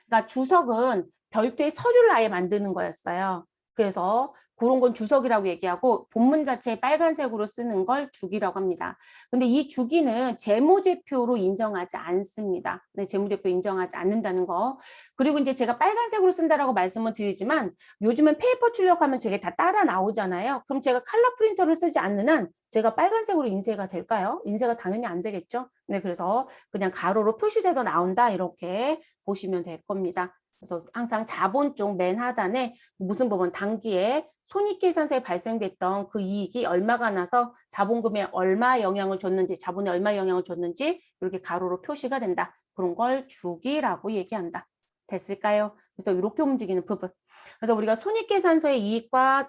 그러니까 주석은 별도의 서류를 아예 만드는 거였어요. 그래서 그런 건 주석이라고 얘기하고 본문 자체에 빨간색으로 쓰는 걸 주기라고 합니다. 근데 이 주기는 재무제표로 인정하지 않습니다. 네, 재무제표 인정하지 않는다는 거. 그리고 이제 제가 빨간색으로 쓴다라고 말씀을 드리지만 요즘은 페이퍼 출력하면 저게 다 따라 나오잖아요. 그럼 제가 컬러 프린터를 쓰지 않는 한 제가 빨간색으로 인쇄가 될까요? 인쇄가 당연히 안 되겠죠. 네, 그래서 그냥 가로로 표시돼서 나온다 이렇게 보시면 될 겁니다. 그래서 항상 자본 쪽 맨 하단에 무슨 부분 단기에 손익계산서에 발생됐던 그 이익이 얼마가 나서 자본금에 얼마 영향을 줬는지 자본에 얼마 영향을 줬는지 이렇게 가로로 표시가 된다. 그런 걸 주기라고 얘기한다. 됐을까요? 그래서 이렇게 움직이는 부분. 그래서 우리가 손익계산서의 이익과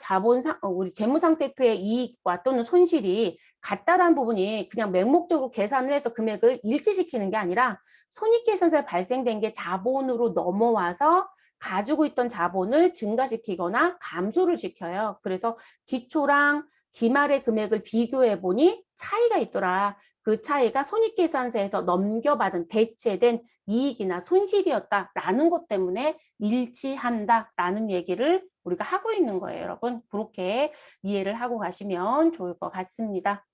우리 재무상태표의 이익과 또는 손실이 같다라는 부분이 그냥 맹목적으로 계산을 해서 금액을 일치시키는 게 아니라 손익계산서에 발생된 게 자본으로 넘어와서 가지고 있던 자본을 증가시키거나 감소를 시켜요. 그래서 기초랑 기말의 금액을 비교해 보니 차이가 있더라. 그 차이가 손익계산서에서 넘겨받은 대체된 이익이나 손실이었다라는 것 때문에 일치한다라는 얘기를 우리가 하고 있는 거예요, 여러분. 그렇게 이해를 하고 가시면 좋을 것 같습니다.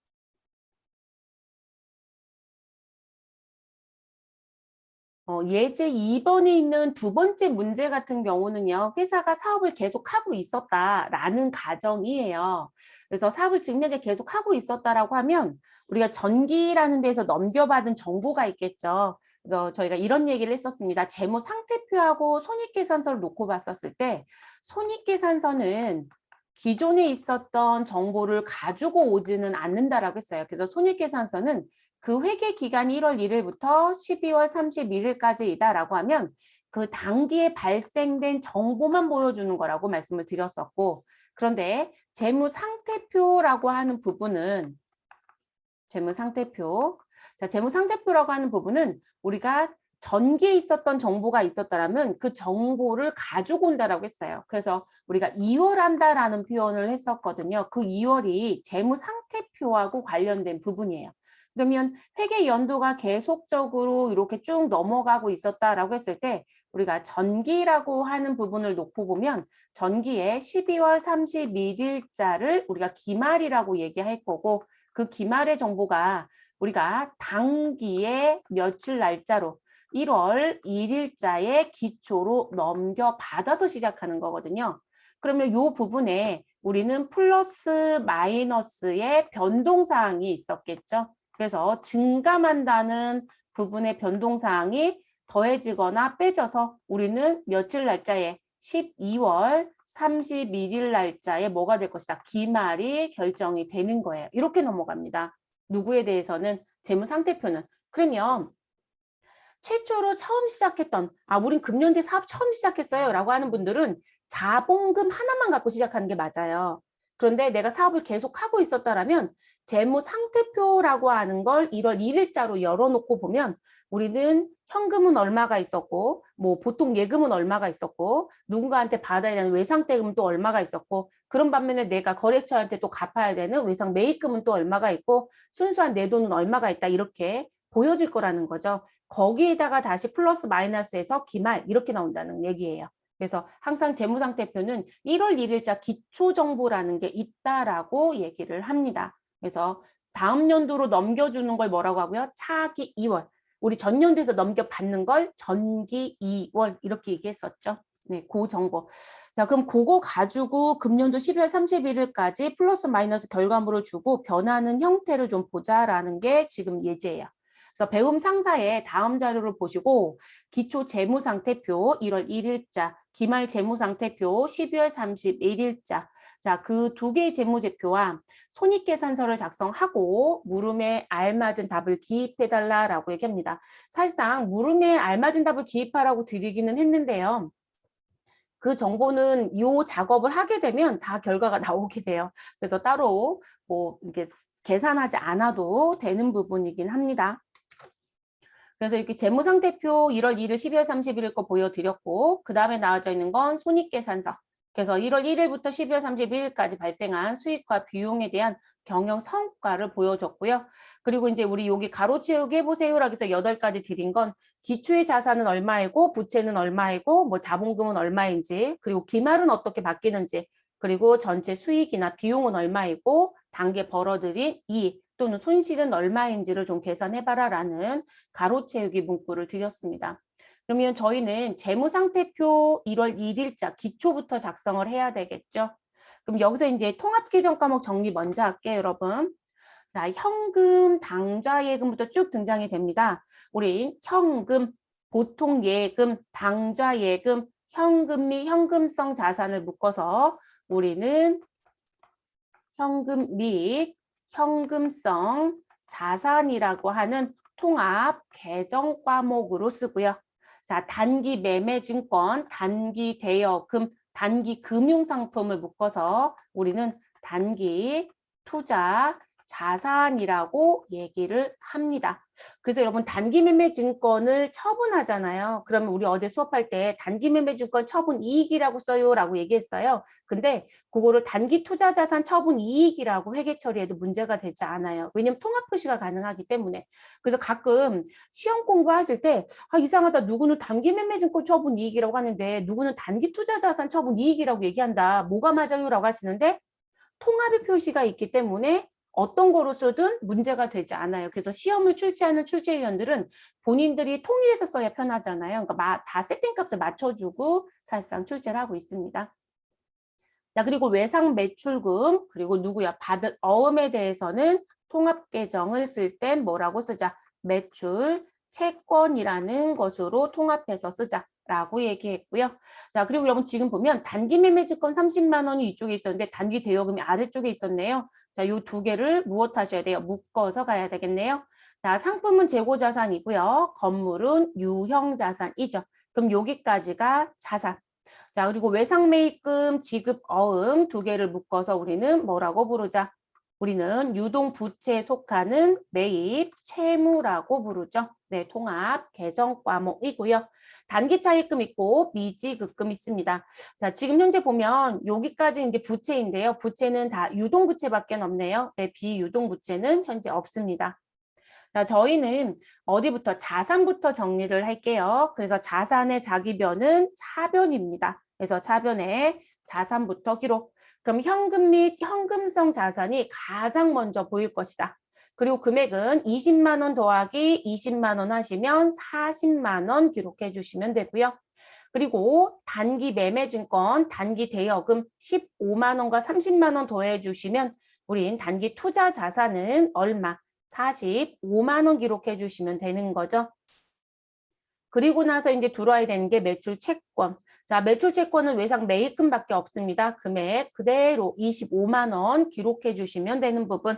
예제 2번에 있는 두 번째 문제 같은 경우는요. 회사가 사업을 계속하고 있었다라는 가정이에요. 그래서 사업을 지금 현재 계속하고 있었다라고 하면 우리가 전기라는 데서 넘겨받은 정보가 있겠죠. 그래서 저희가 이런 얘기를 했었습니다. 재무 상태표하고 손익계산서를 놓고 봤었을 때 손익계산서는 기존에 있었던 정보를 가지고 오지는 않는다라고 했어요. 그래서 손익계산서는 그 회계 기간이 1월 1일부터 12월 31일까지이다라고 하면 그 단기에 발생된 정보만 보여주는 거라고 말씀을 드렸었고, 그런데 재무상태표라고 하는 부분은 재무상태표라고 하는 부분은 우리가 전기에 있었던 정보가 있었다라면 그 정보를 가지고 온다라고 했어요. 그래서 우리가 이월한다라는 표현을 했었거든요. 그 이월이 재무상태표하고 관련된 부분이에요. 그러면 회계 연도가 계속적으로 이렇게 쭉 넘어가고 있었다라고 했을 때 우리가 전기라고 하는 부분을 놓고 보면 전기에 12월 31일자를 우리가 기말이라고 얘기할 거고 그 기말의 정보가 우리가 단기에 며칠 날짜로 1월 1일자의 기초로 넘겨받아서 시작하는 거거든요. 그러면 이 부분에 우리는 플러스 마이너스의 변동사항이 있었겠죠. 그래서 증감한다는 부분의 변동사항이 더해지거나 빼져서 우리는 며칠 날짜에 12월 31일 날짜에 뭐가 될 것이다. 기말이 결정이 되는 거예요. 이렇게 넘어갑니다. 누구에 대해서는 재무상태표는. 그러면 최초로 처음 시작했던 우린 금년대 사업 처음 시작했어요 라고 하는 분들은 자본금 하나만 갖고 시작하는 게 맞아요. 그런데 내가 사업을 계속 하고 있었다라면 재무 상태표라고 하는 걸 1월 1일자로 열어놓고 보면 우리는 현금은 얼마가 있었고 뭐 보통 예금은 얼마가 있었고 누군가한테 받아야 되는 외상대금은 또 얼마가 있었고 그런 반면에 내가 거래처한테 또 갚아야 되는 외상 매입금은 또 얼마가 있고 순수한 내 돈은 얼마가 있다 이렇게 보여질 거라는 거죠. 거기에다가 다시 플러스 마이너스해서 기말 이렇게 나온다는 얘기예요. 그래서 항상 재무상태표는 1월 1일자 기초정보라는 게 있다라고 얘기를 합니다. 그래서 다음 연도로 넘겨주는 걸 뭐라고 하고요? 차기 2월. 우리 전년도에서 넘겨받는 걸 전기 2월 이렇게 얘기했었죠. 네, 그 정보. 자, 그럼 그거 가지고 금년도 12월 31일까지 플러스 마이너스 결과물을 주고 변하는 형태를 좀 보자라는 게 지금 예제예요. 그래서 배움 상사의 다음 자료를 보시고 기초 재무상태표 1월 1일자, 기말 재무상태표 12월 31일자 자, 그 두 개의 재무제표와 손익계산서를 작성하고 물음에 알맞은 답을 기입해달라라고 얘기합니다. 사실상 물음에 알맞은 답을 기입하라고 드리기는 했는데요. 그 정보는 이 작업을 하게 되면 다 결과가 나오게 돼요. 그래서 따로 뭐 이렇게 계산하지 않아도 되는 부분이긴 합니다. 그래서 이렇게 재무상태표 1월 1일, 12월 31일 거 보여드렸고 그 다음에 나와져 있는 건 손익계산서. 그래서 1월 1일부터 12월 31일까지 발생한 수익과 비용에 대한 경영 성과를 보여줬고요. 그리고 이제 우리 여기 가로 채우기 해보세요라고 해서 8가지 드린 건 기초의 자산은 얼마이고 부채는 얼마이고 뭐 자본금은 얼마인지 그리고 기말은 어떻게 바뀌는지 그리고 전체 수익이나 비용은 얼마이고 단계 벌어들인 이익 또는 손실은 얼마인지를 좀 계산해봐라라는 가로 채우기 문구를 드렸습니다. 그러면 저희는 재무상태표 1월 1일자 기초부터 작성을 해야 되겠죠. 그럼 여기서 이제 통합계정 과목 정리 먼저 할게요, 여러분. 자, 현금, 당좌 예금부터 쭉 등장이 됩니다. 우리 현금, 보통 예금, 당좌 예금, 현금 및 현금성 자산을 묶어서 우리는 현금 및 현금성 자산이라고 하는 통합 계정 과목으로 쓰고요. 자, 단기 매매증권, 단기 대여금, 단기 금융상품을 묶어서 우리는 단기 투자 자산이라고 얘기를 합니다. 그래서 여러분 단기 매매 증권을 처분하잖아요. 그러면 우리 어제 수업할 때 단기 매매 증권 처분 이익이라고 써요라고 얘기했어요. 근데 그거를 단기 투자 자산 처분 이익이라고 회계 처리해도 문제가 되지 않아요. 왜냐면 통합 표시가 가능하기 때문에. 그래서 가끔 시험 공부하실 때 이상하다. 누구는 단기 매매 증권 처분 이익이라고 하는데 누구는 단기 투자 자산 처분 이익이라고 얘기한다. 뭐가 맞아요라고 하시는데 통합의 표시가 있기 때문에 어떤 거로 써든 문제가 되지 않아요. 그래서 시험을 출제하는 출제위원들은 본인들이 통일해서 써야 편하잖아요. 그러니까 다 세팅값을 맞춰주고 사실상 출제를 하고 있습니다. 자, 그리고 외상 매출금, 그리고 누구야? 받을 어음에 대해서는 통합계정을 쓸 땐 뭐라고 쓰자? 매출 채권이라는 것으로 통합해서 쓰자. 라고 얘기했고요. 자, 그리고 여러분 지금 보면 단기 매매증권 30만 원이 이쪽에 있었는데 단기 대여금이 아래쪽에 있었네요. 자, 요 두 개를 무엇 하셔야 돼요? 묶어서 가야 되겠네요. 자, 상품은 재고자산이고요. 건물은 유형자산이죠. 그럼 여기까지가 자산. 자, 그리고 외상매입금, 지급 어음 두 개를 묶어서 우리는 뭐라고 부르자? 우리는 유동부채에 속하는 매입 채무라고 부르죠. 네, 통합 계정 과목이고요. 단기 차입금 있고 미지급금 있습니다. 자, 지금 현재 보면 여기까지 이제 부채인데요. 부채는 다 유동부채밖에 없네요. 네, 비유동부채는 현재 없습니다. 자, 저희는 어디부터 자산부터 정리를 할게요. 그래서 자산의 자기변은 차변입니다. 그래서 차변에 자산부터 기록. 그럼 현금 및 현금성 자산이 가장 먼저 보일 것이다. 그리고 금액은 20만 원 더하기 20만 원 하시면 40만 원 기록해 주시면 되고요. 그리고 단기 매매증권, 단기 대여금 15만 원과 30만 원 더해 주시면 우린 단기 투자 자산은 얼마? 45만 원 기록해 주시면 되는 거죠. 그리고 나서 이제 들어와야 되는 게 매출 채권. 자, 매출 채권은 외상 매입금밖에 없습니다. 금액 그대로 25만 원 기록해 주시면 되는 부분.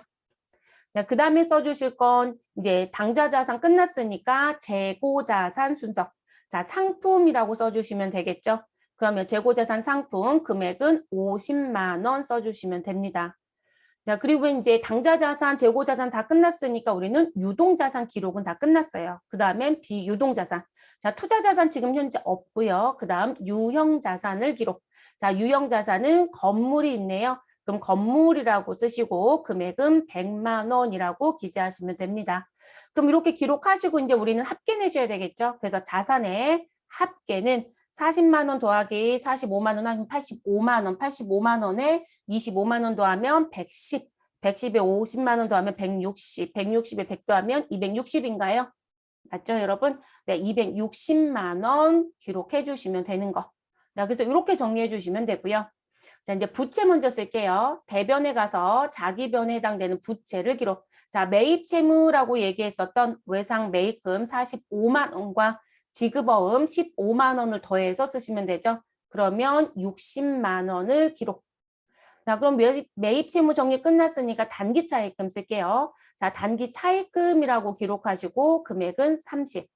그 다음에 써주실 건 이제 당좌 자산 끝났으니까 재고 자산 순서. 자, 상품이라고 써주시면 되겠죠. 그러면 재고자산 상품 금액은 50만 원 써주시면 됩니다. 자, 그리고 이제 당좌자산, 재고자산 다 끝났으니까 우리는 유동자산 기록은 다 끝났어요. 그 다음엔 비유동자산. 자, 투자자산 지금 현재 없고요. 그 다음 유형자산을 기록. 자, 유형자산은 건물이 있네요. 그럼 건물이라고 쓰시고 금액은 100만 원이라고 기재하시면 됩니다. 그럼 이렇게 기록하시고 이제 우리는 합계 내셔야 되겠죠. 그래서 자산의 합계는 40만 원 더하기 45만 원 하면 85만 원, 85만 원에 25만 원 더하면 110, 110에 50만 원 더하면 160, 160에 100 더하면 260인가요? 맞죠, 여러분? 네, 260만 원 기록해 주시면 되는 거. 자, 그래서 이렇게 정리해 주시면 되고요. 자, 이제 부채 먼저 쓸게요. 대변에 가서 자기 변에 해당되는 부채를 기록. 자, 매입 채무라고 얘기했었던 외상 매입금 45만 원과 지급어음 15만 원을 더해서 쓰시면 되죠. 그러면 60만 원을 기록. 자, 그럼 매입 채무 정리 끝났으니까 단기 차입금 쓸게요. 자, 단기 차입금이라고 기록하시고 금액은 30.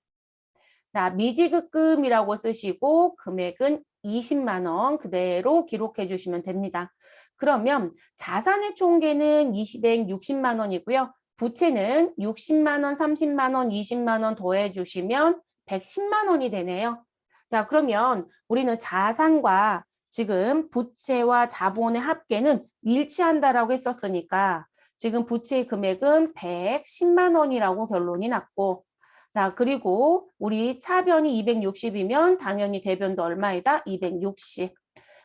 자, 미지급금이라고 쓰시고 금액은 20만 원 그대로 기록해 주시면 됩니다. 그러면 자산의 총계는 260만 원이고요. 부채는 60만 원, 30만 원, 20만 원 더해 주시면 110만 원이 되네요. 자, 그러면 우리는 자산과 지금 부채와 자본의 합계는 일치한다라고 했었으니까 지금 부채의 금액은 110만 원이라고 결론이 났고 자, 그리고 우리 차변이 260이면 당연히 대변도 얼마이다? 260.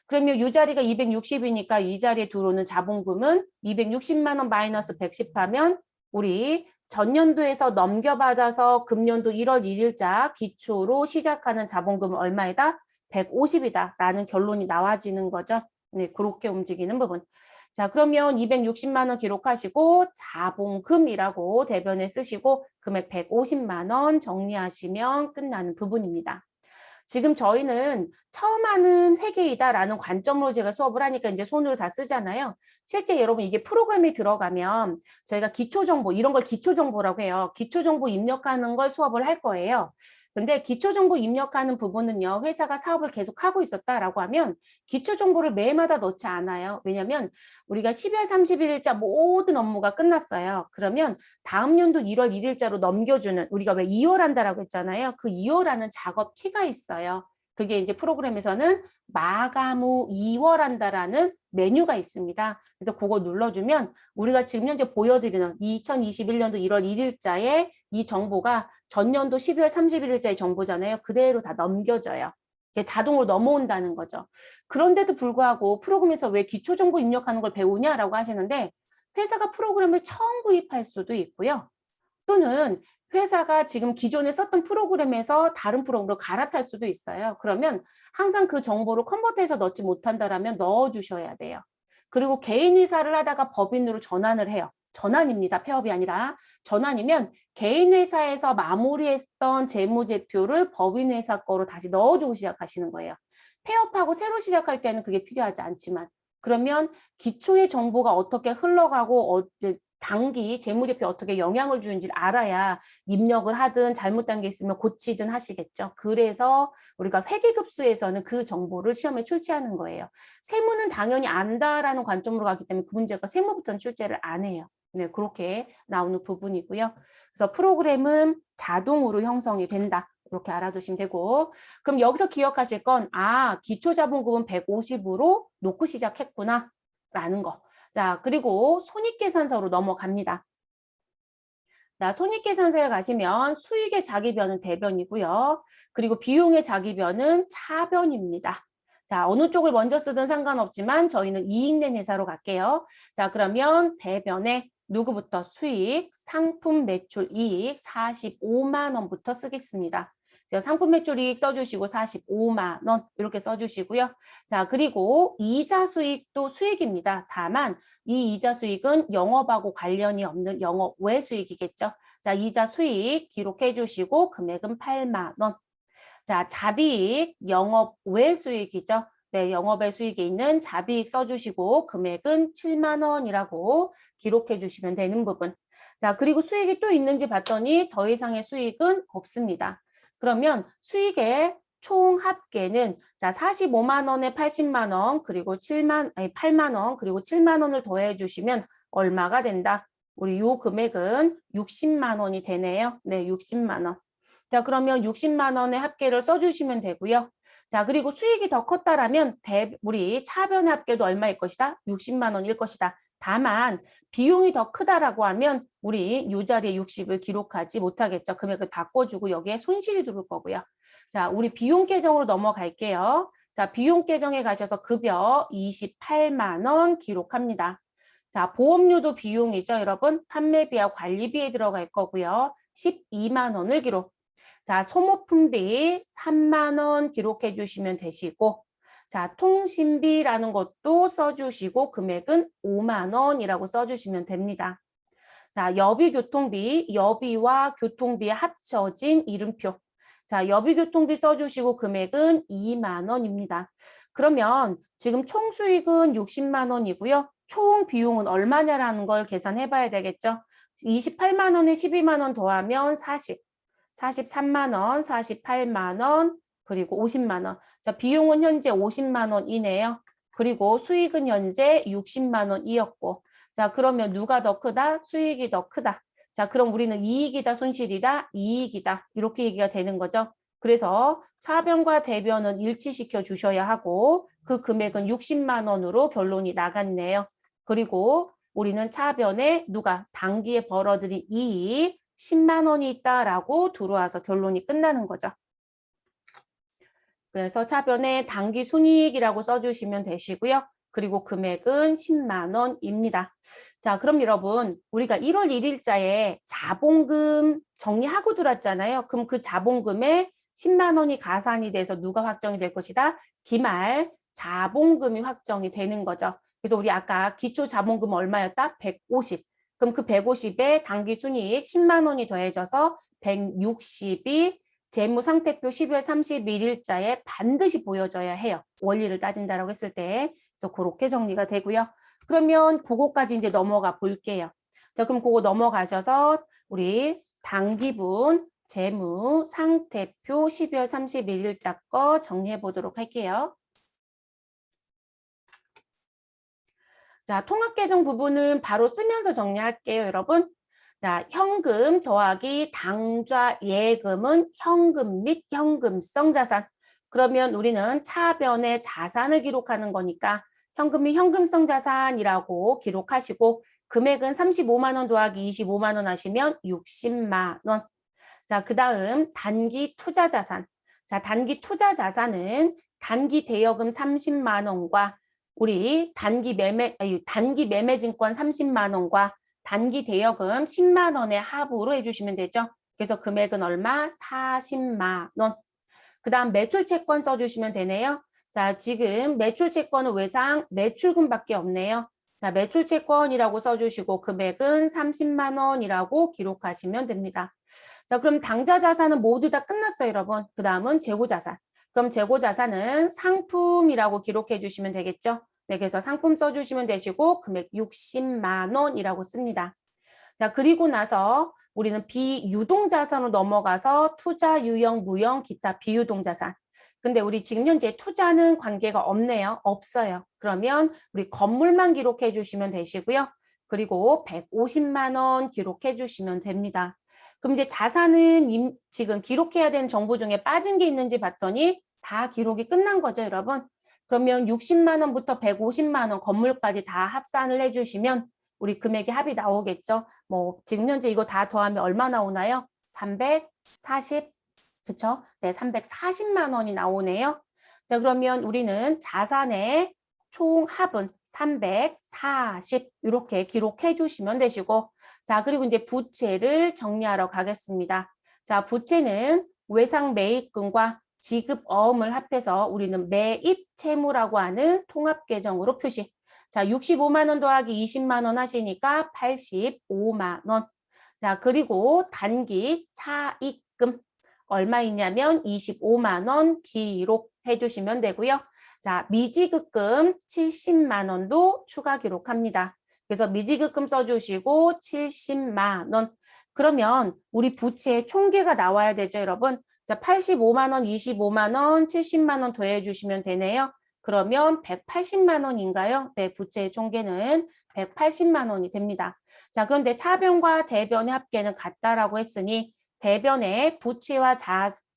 그러면 이 자리가 260이니까 이 자리에 들어오는 자본금은 260만 원 마이너스 110 하면 우리 전년도에서 넘겨받아서 금년도 1월 1일자 기초로 시작하는 자본금은 얼마이다? 150이다 라는 결론이 나와지는 거죠. 네, 그렇게 움직이는 부분. 자, 그러면 260만 원 기록하시고 자본금이라고 대변에 쓰시고 금액 150만 원 정리하시면 끝나는 부분입니다. 지금 저희는 처음 하는 회계이다라는 관점으로 제가 수업을 하니까 이제 손으로 다 쓰잖아요. 실제 여러분 이게 프로그램에 들어가면 저희가 기초정보 이런 걸 기초정보라고 해요. 기초정보 입력하는 걸 수업을 할 거예요. 근데 기초정보 입력하는 부분은요. 회사가 사업을 계속하고 있었다라고 하면 기초정보를 매해마다 넣지 않아요. 왜냐하면 우리가 12월 31일자 모든 업무가 끝났어요. 그러면 다음 연도 1월 1일자로 넘겨주는 우리가 왜 2월 한다라고 했잖아요. 그 2월하는 작업 키가 있어요. 그게 이제 프로그램에서는 마감 후 2월 한다라는 메뉴가 있습니다. 그래서 그거 눌러주면 우리가 지금 현재 보여드리는 2021년도 1월 1일자의 이 정보가 전년도 12월 31일자의 정보잖아요. 그대로 다 넘겨져요. 자동으로 넘어온다는 거죠. 그런데도 불구하고 프로그램에서 왜 기초정보 입력하는 걸 배우냐라고 하시는데 회사가 프로그램을 처음 구입할 수도 있고요. 또는 회사가 지금 기존에 썼던 프로그램에서 다른 프로그램으로 갈아탈 수도 있어요. 그러면 항상 그 정보를 컨버터해서 넣지 못한다라면 넣어주셔야 돼요. 그리고 개인 회사를 하다가 법인으로 전환을 해요. 전환입니다. 폐업이 아니라 전환이면 개인 회사에서 마무리했던 재무제표를 법인 회사 거로 다시 넣어주고 시작하시는 거예요. 폐업하고 새로 시작할 때는 그게 필요하지 않지만 그러면 기초의 정보가 어떻게 흘러가고 단기 재무제표 어떻게 영향을 주는지를 알아야 입력을 하든 잘못된 게 있으면 고치든 하시겠죠. 그래서 우리가 회계급수에서는 그 정보를 시험에 출제하는 거예요. 세무는 당연히 안다라는 관점으로 가기 때문에 그 문제가 세무부터는 출제를 안 해요. 네, 그렇게 나오는 부분이고요. 그래서 프로그램은 자동으로 형성이 된다. 이렇게 알아두시면 되고 그럼 여기서 기억하실 건 기초자본금은 150으로 놓고 시작했구나 라는 거. 자, 그리고 손익계산서로 넘어갑니다. 자, 손익계산서에 가시면 수익의 자기변은 대변이고요. 그리고 비용의 자기변은 차변입니다. 자, 어느 쪽을 먼저 쓰든 상관없지만 저희는 이익 낸 회사로 갈게요. 자, 그러면 대변에 누구부터 수익, 상품 매출 이익 45만 원부터 쓰겠습니다. 상품 매출 이익 써주시고 45만 원 이렇게 써주시고요. 자, 그리고 이자 수익도 수익입니다. 다만 이 이자 수익은 영업하고 관련이 없는 영업 외 수익이겠죠. 자, 이자 수익 기록해 주시고 금액은 8만 원. 자, 자비익 영업 외 수익이죠. 네, 영업의 수익에 있는 자비익 써주시고 금액은 7만 원이라고 기록해 주시면 되는 부분. 자, 그리고 수익이 또 있는지 봤더니 더 이상의 수익은 없습니다. 그러면 수익의 총 합계는 자 45만 원에 80만 원 그리고 8만 원 그리고 7만 원을 더해 주시면 얼마가 된다? 우리 요 금액은 60만 원이 되네요. 네, 60만 원. 자, 그러면 60만 원의 합계를 써주시면 되고요. 자, 그리고 수익이 더 컸다라면 우리 차변의 합계도 얼마일 것이다? 60만 원일 것이다. 다만 비용이 더 크다라고 하면 우리 이 자리에 60을 기록하지 못하겠죠. 금액을 바꿔주고 여기에 손실이 들어올 거고요. 자, 우리 비용 계정으로 넘어갈게요. 자, 비용 계정에 가셔서 급여 28만 원 기록합니다. 자, 보험료도 비용이죠, 여러분. 판매비와 관리비에 들어갈 거고요. 12만 원을 기록. 자, 소모품비 3만 원 기록해 주시면 되시고, 자, 통신비라는 것도 써주시고, 금액은 5만 원이라고 써주시면 됩니다. 자, 여비교통비, 여비와 교통비 합쳐진 이름표. 자, 여비교통비 써주시고 금액은 2만 원입니다. 그러면 지금 총 수익은 60만 원이고요. 총 비용은 얼마냐라는 걸 계산해 봐야 되겠죠. 28만 원에 12만 원 더하면 43만 원, 48만 원, 그리고 50만 원. 자, 비용은 현재 50만 원이네요. 그리고 수익은 현재 60만 원이었고. 자, 그러면 누가 더 크다? 수익이 더 크다. 자, 그럼 우리는 이익이다, 손실이다? 이익이다. 이렇게 얘기가 되는 거죠. 그래서 차변과 대변은 일치시켜 주셔야 하고 그 금액은 60만 원으로 결론이 나갔네요. 그리고 우리는 차변에 누가 단기에 벌어들인 이익 10만 원이 있다라고 들어와서 결론이 끝나는 거죠. 그래서 차변에 단기 순이익이라고 써주시면 되시고요. 그리고 금액은 10만 원입니다. 자, 그럼 여러분 우리가 1월 1일자에 자본금 정리하고 들어왔잖아요. 그럼 그 자본금에 10만 원이 가산이 돼서 누가 확정이 될 것이다? 기말 자본금이 확정이 되는 거죠. 그래서 우리 아까 기초 자본금 얼마였다? 150. 그럼 그 150에 단기 순이익 10만 원이 더해져서 160이 재무상태표 12월 31일자에 반드시 보여져야 해요. 원리를 따진다라고 했을 때. 그래서 그렇게 정리가 되고요. 그러면 그거까지 이제 넘어가 볼게요. 자, 그럼 그거 넘어가셔서 우리 단기분 재무상태표 12월 31일자 거 정리해 보도록 할게요. 자, 통합계정 부분은 바로 쓰면서 정리할게요, 여러분. 자, 현금 더하기 당좌 예금은 현금 및 현금성 자산. 그러면 우리는 차변에 자산을 기록하는 거니까 현금 및 현금성 자산이라고 기록하시고 금액은 35만 원 더하기 25만 원 하시면 60만 원. 자, 그 다음 단기 투자 자산. 자, 단기 투자 자산은 단기 대여금 30만 원과 우리 단기 매매 증권 30만 원과 단기 대여금 10만 원의 합으로 해주시면 되죠. 그래서 금액은 얼마? 40만 원. 그 다음 매출 채권 써주시면 되네요. 자, 지금 매출 채권은 외상 매출금밖에 없네요. 자, 매출 채권이라고 써주시고 금액은 30만 원이라고 기록하시면 됩니다. 자, 그럼 당좌 자산은 모두 다 끝났어요, 여러분. 그 다음은 재고 자산. 그럼 재고 자산은 상품이라고 기록해 주시면 되겠죠. 네, 그래서 상품 써주시면 되시고 금액 60만 원이라고 씁니다. 자, 그리고 나서 우리는 비유동 자산으로 넘어가서 투자, 유형, 무형, 기타 비유동 자산. 근데 우리 지금 현재 투자는 관계가 없네요. 없어요. 그러면 우리 건물만 기록해 주시면 되시고요. 그리고 150만 원 기록해 주시면 됩니다. 그럼 이제 자산은 지금 기록해야 되는 정보 중에 빠진 게 있는지 봤더니 다 기록이 끝난 거죠, 여러분. 그러면 60만 원부터 150만 원 건물까지 다 합산을 해주시면 우리 금액의 합이 나오겠죠. 뭐 지금 현재 이거 다 더하면 얼마 나오나요? 340, 그쵸? 네, 340만 원이 나오네요. 자, 그러면 우리는 자산의 총 합은 340 이렇게 기록해 주시면 되시고, 자, 그리고 이제 부채를 정리하러 가겠습니다. 자, 부채는 외상 매입금과 지급 어음을 합해서 우리는 매입 채무라고 하는 통합 계정으로 표시. 자, 65만 원 더하기 20만 원 하시니까 85만 원. 자, 그리고 단기 차입금 얼마 있냐면 25만 원 기록해 주시면 되고요. 자, 미지급금 70만 원도 추가 기록합니다. 그래서 미지급금 써주시고 70만 원. 그러면 우리 부채의 총계가 나와야 되죠, 여러분. 자, 85만 원, 25만 원, 70만 원 더해 주시면 되네요. 그러면 180만 원인가요? 네, 부채의 총계는 180만 원이 됩니다. 자, 그런데 차변과 대변의 합계는 같다라고 했으니 대변의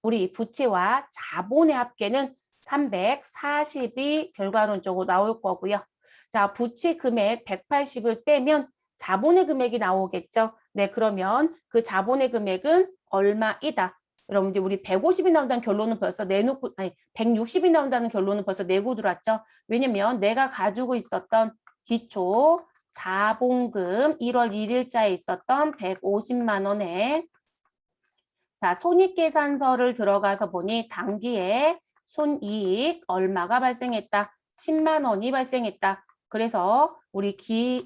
우리 부채와 자본의 합계는 340이 결과론적으로 나올 거고요. 자, 부채 금액 180을 빼면 자본의 금액이 나오겠죠. 네, 그러면 그 자본의 금액은 얼마이다. 여러분들 우리 150이 나온다는 결론은 벌써 내놓고, 아니 160이 나온다는 결론은 벌써 내고 들어왔죠. 왜냐면 내가 가지고 있었던 기초 자본금 1월 1일자에 있었던 150만 원에 자, 손익계산서를 들어가서 보니 당기에 손이익 얼마가 발생했다. 10만 원이 발생했다. 그래서 우리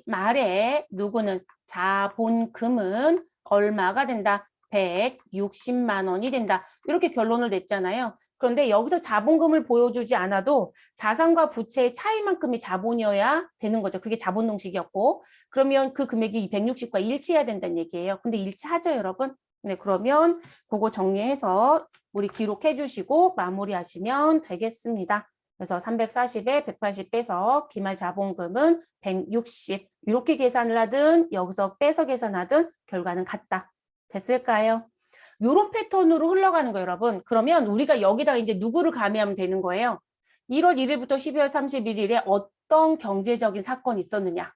말에 누구는 자본금은 얼마가 된다. 160만 원이 된다. 이렇게 결론을 냈잖아요. 그런데 여기서 자본금을 보여주지 않아도 자산과 부채의 차이만큼이 자본이어야 되는 거죠. 그게 자본동식이었고 그러면 그 금액이 160과 일치해야 된다는 얘기예요. 근데 일치하죠, 여러분? 네, 그러면 그거 정리해서 우리 기록해 주시고 마무리하시면 되겠습니다. 그래서 340에 180 빼서 기말 자본금은 160 이렇게 계산을 하든 여기서 빼서 계산하든 결과는 같다. 됐을까요? 요런 패턴으로 흘러가는 거예요, 여러분. 그러면 우리가 여기다가 이제 누구를 가미하면 되는 거예요. 1월 1일부터 12월 31일에 어떤 경제적인 사건이 있었느냐.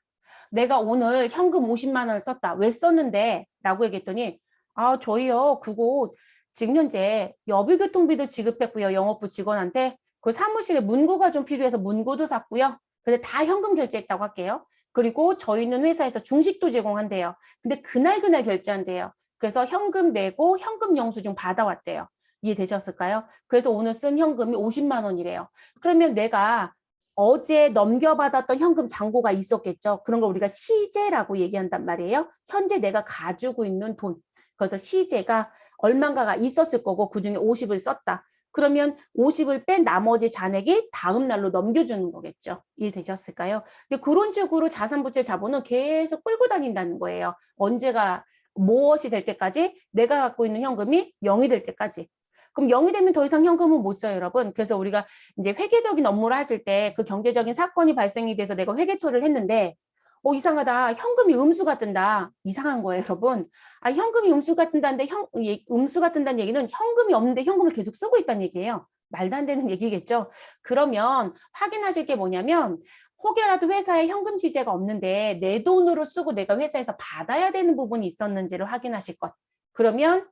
내가 오늘 현금 50만 원을 썼다. 왜 썼는데? 라고 얘기했더니 아, 저희요, 그거 지금 현재 여비교통비도 지급했고요. 영업부 직원한테 그 사무실에 문구가 좀 필요해서 문구도 샀고요. 근데 다 현금 결제했다고 할게요. 그리고 저희는 회사에서 중식도 제공한대요. 근데 그날 결제한대요. 그래서 현금 내고 현금 영수증 받아왔대요. 이해되셨을까요? 그래서 오늘 쓴 현금이 50만 원이래요. 그러면 내가 어제 넘겨받았던 현금 잔고가 있었겠죠. 그런 걸 우리가 시제라고 얘기한단 말이에요. 현재 내가 가지고 있는 돈. 그래서 시제가 얼마인가가 있었을 거고 그중에 50을 썼다. 그러면 50을 뺀 나머지 잔액이 다음 날로 넘겨주는 거겠죠. 이해되셨을까요? 근데 그런 식으로 자산부채 자본은 계속 끌고 다닌다는 거예요. 언제가 무엇이 될 때까지 내가 갖고 있는 현금이 0이 될 때까지. 그럼 0이 되면 더 이상 현금은 못 써요, 여러분. 그래서 우리가 이제 회계적인 업무를 하실 때 그 경제적인 사건이 발생이 돼서 내가 회계처리를 했는데 이상하다. 현금이 음수가 뜬다. 이상한 거예요, 여러분. 아, 현금이 음수가 뜬다는데 음수가 뜬다는 얘기는 현금이 없는데 현금을 계속 쓰고 있다는 얘기예요. 말도 안 되는 얘기겠죠. 그러면 확인하실 게 뭐냐면 혹여라도 회사에 현금 지재가 없는데 내 돈으로 쓰고 내가 회사에서 받아야 되는 부분이 있었는지를 확인하실 것. 그러면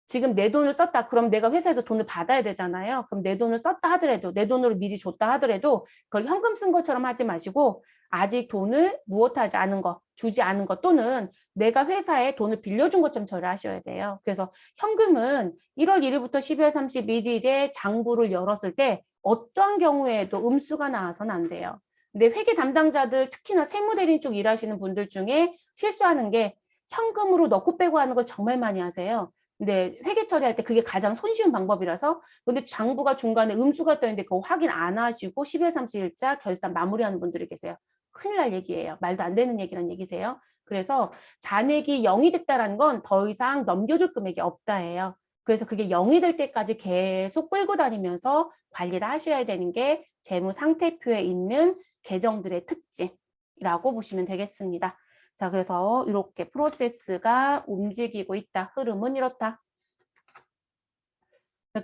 지금 내 돈을 썼다. 그럼 내가 회사에서 돈을 받아야 되잖아요. 그럼 내 돈을 썼다 하더라도 내 돈으로 미리 줬다 하더라도 그걸 현금 쓴 것처럼 하지 마시고 아직 돈을 무엇하지 않은 것, 주지 않은 것 또는 내가 회사에 돈을 빌려준 것처럼 처리하셔야 돼요. 그래서 현금은 1월 1일부터 12월 31일에 장부를 열었을 때 어떠한 경우에도 음수가 나와서는 안 돼요. 근데 회계 담당자들 특히나 세무대리인 쪽 일하시는 분들 중에 실수하는 게 현금으로 넣고 빼고 하는 걸 정말 많이 하세요. 근데 회계 처리할 때 그게 가장 손쉬운 방법이라서 근데 장부가 중간에 음수가 떠 있는데 그거 확인 안 하시고 12월 30일자 결산 마무리하는 분들이 계세요. 큰일 날 얘기예요. 말도 안 되는 얘기란 얘기세요. 그래서 잔액이 0이 됐다는 건 더 이상 넘겨줄 금액이 없다예요. 그래서 그게 0이 될 때까지 계속 끌고 다니면서 관리를 하셔야 되는 게 재무 상태표에 있는 계정들의 특징이라고 보시면 되겠습니다. 자, 그래서 이렇게 프로세스가 움직이고 있다. 흐름은 이렇다.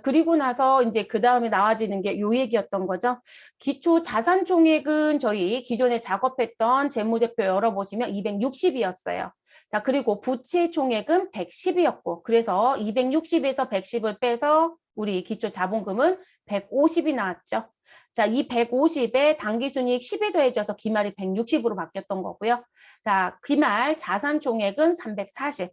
그리고 나서 이제 그 다음에 나와지는 게 요 얘기였던 거죠. 기초 자산 총액은 저희 기존에 작업했던 재무제표 열어보시면 260이었어요. 자, 그리고 부채 총액은 110이었고, 그래서 260에서 110을 빼서 우리 기초 자본금은 150이 나왔죠. 자, 이 150에 당기순이익 10이 더해져서 기말이 160으로 바뀌었던 거고요. 자, 기말 자산 총액은 340,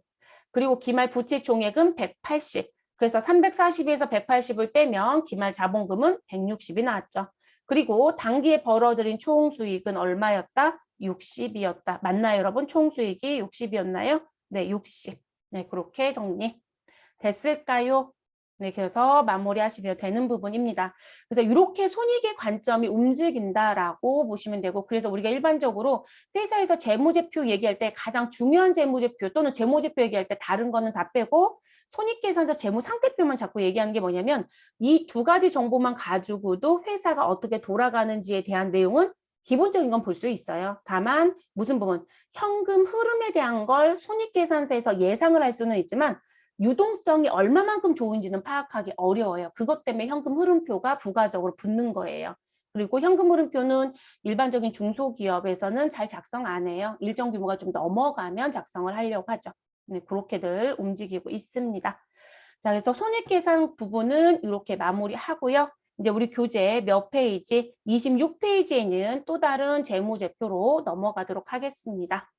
그리고 기말 부채 총액은 180. 그래서 340에서 180을 빼면 기말 자본금은 160이 나왔죠. 그리고 당기에 벌어들인 총 수익은 얼마였다? 60이었다. 맞나요, 여러분? 총 수익이 60이었나요? 네, 60. 네, 그렇게 정리 됐을까요? 네, 그래서 마무리하시면 되는 부분입니다. 그래서 이렇게 손익의 관점이 움직인다라고 보시면 되고, 그래서 우리가 일반적으로 회사에서 재무제표 얘기할 때 가장 중요한 재무제표 또는 재무제표 얘기할 때 다른 거는 다 빼고 손익계산서 재무상태표만 자꾸 얘기하는 게 뭐냐면 이 두 가지 정보만 가지고도 회사가 어떻게 돌아가는지에 대한 내용은 기본적인 건 볼 수 있어요. 다만 무슨 부분, 현금 흐름에 대한 걸 손익계산서에서 예상을 할 수는 있지만 유동성이 얼마만큼 좋은지는 파악하기 어려워요. 그것 때문에 현금 흐름표가 부가적으로 붙는 거예요. 그리고 현금 흐름표는 일반적인 중소기업에서는 잘 작성 안 해요. 일정 규모가 좀 넘어가면 작성을 하려고 하죠. 네, 그렇게들 움직이고 있습니다. 자, 그래서 손익계산 부분은 이렇게 마무리하고요. 이제 우리 교재 몇 페이지? 26페이지에는 또 다른 재무제표로 넘어가도록 하겠습니다.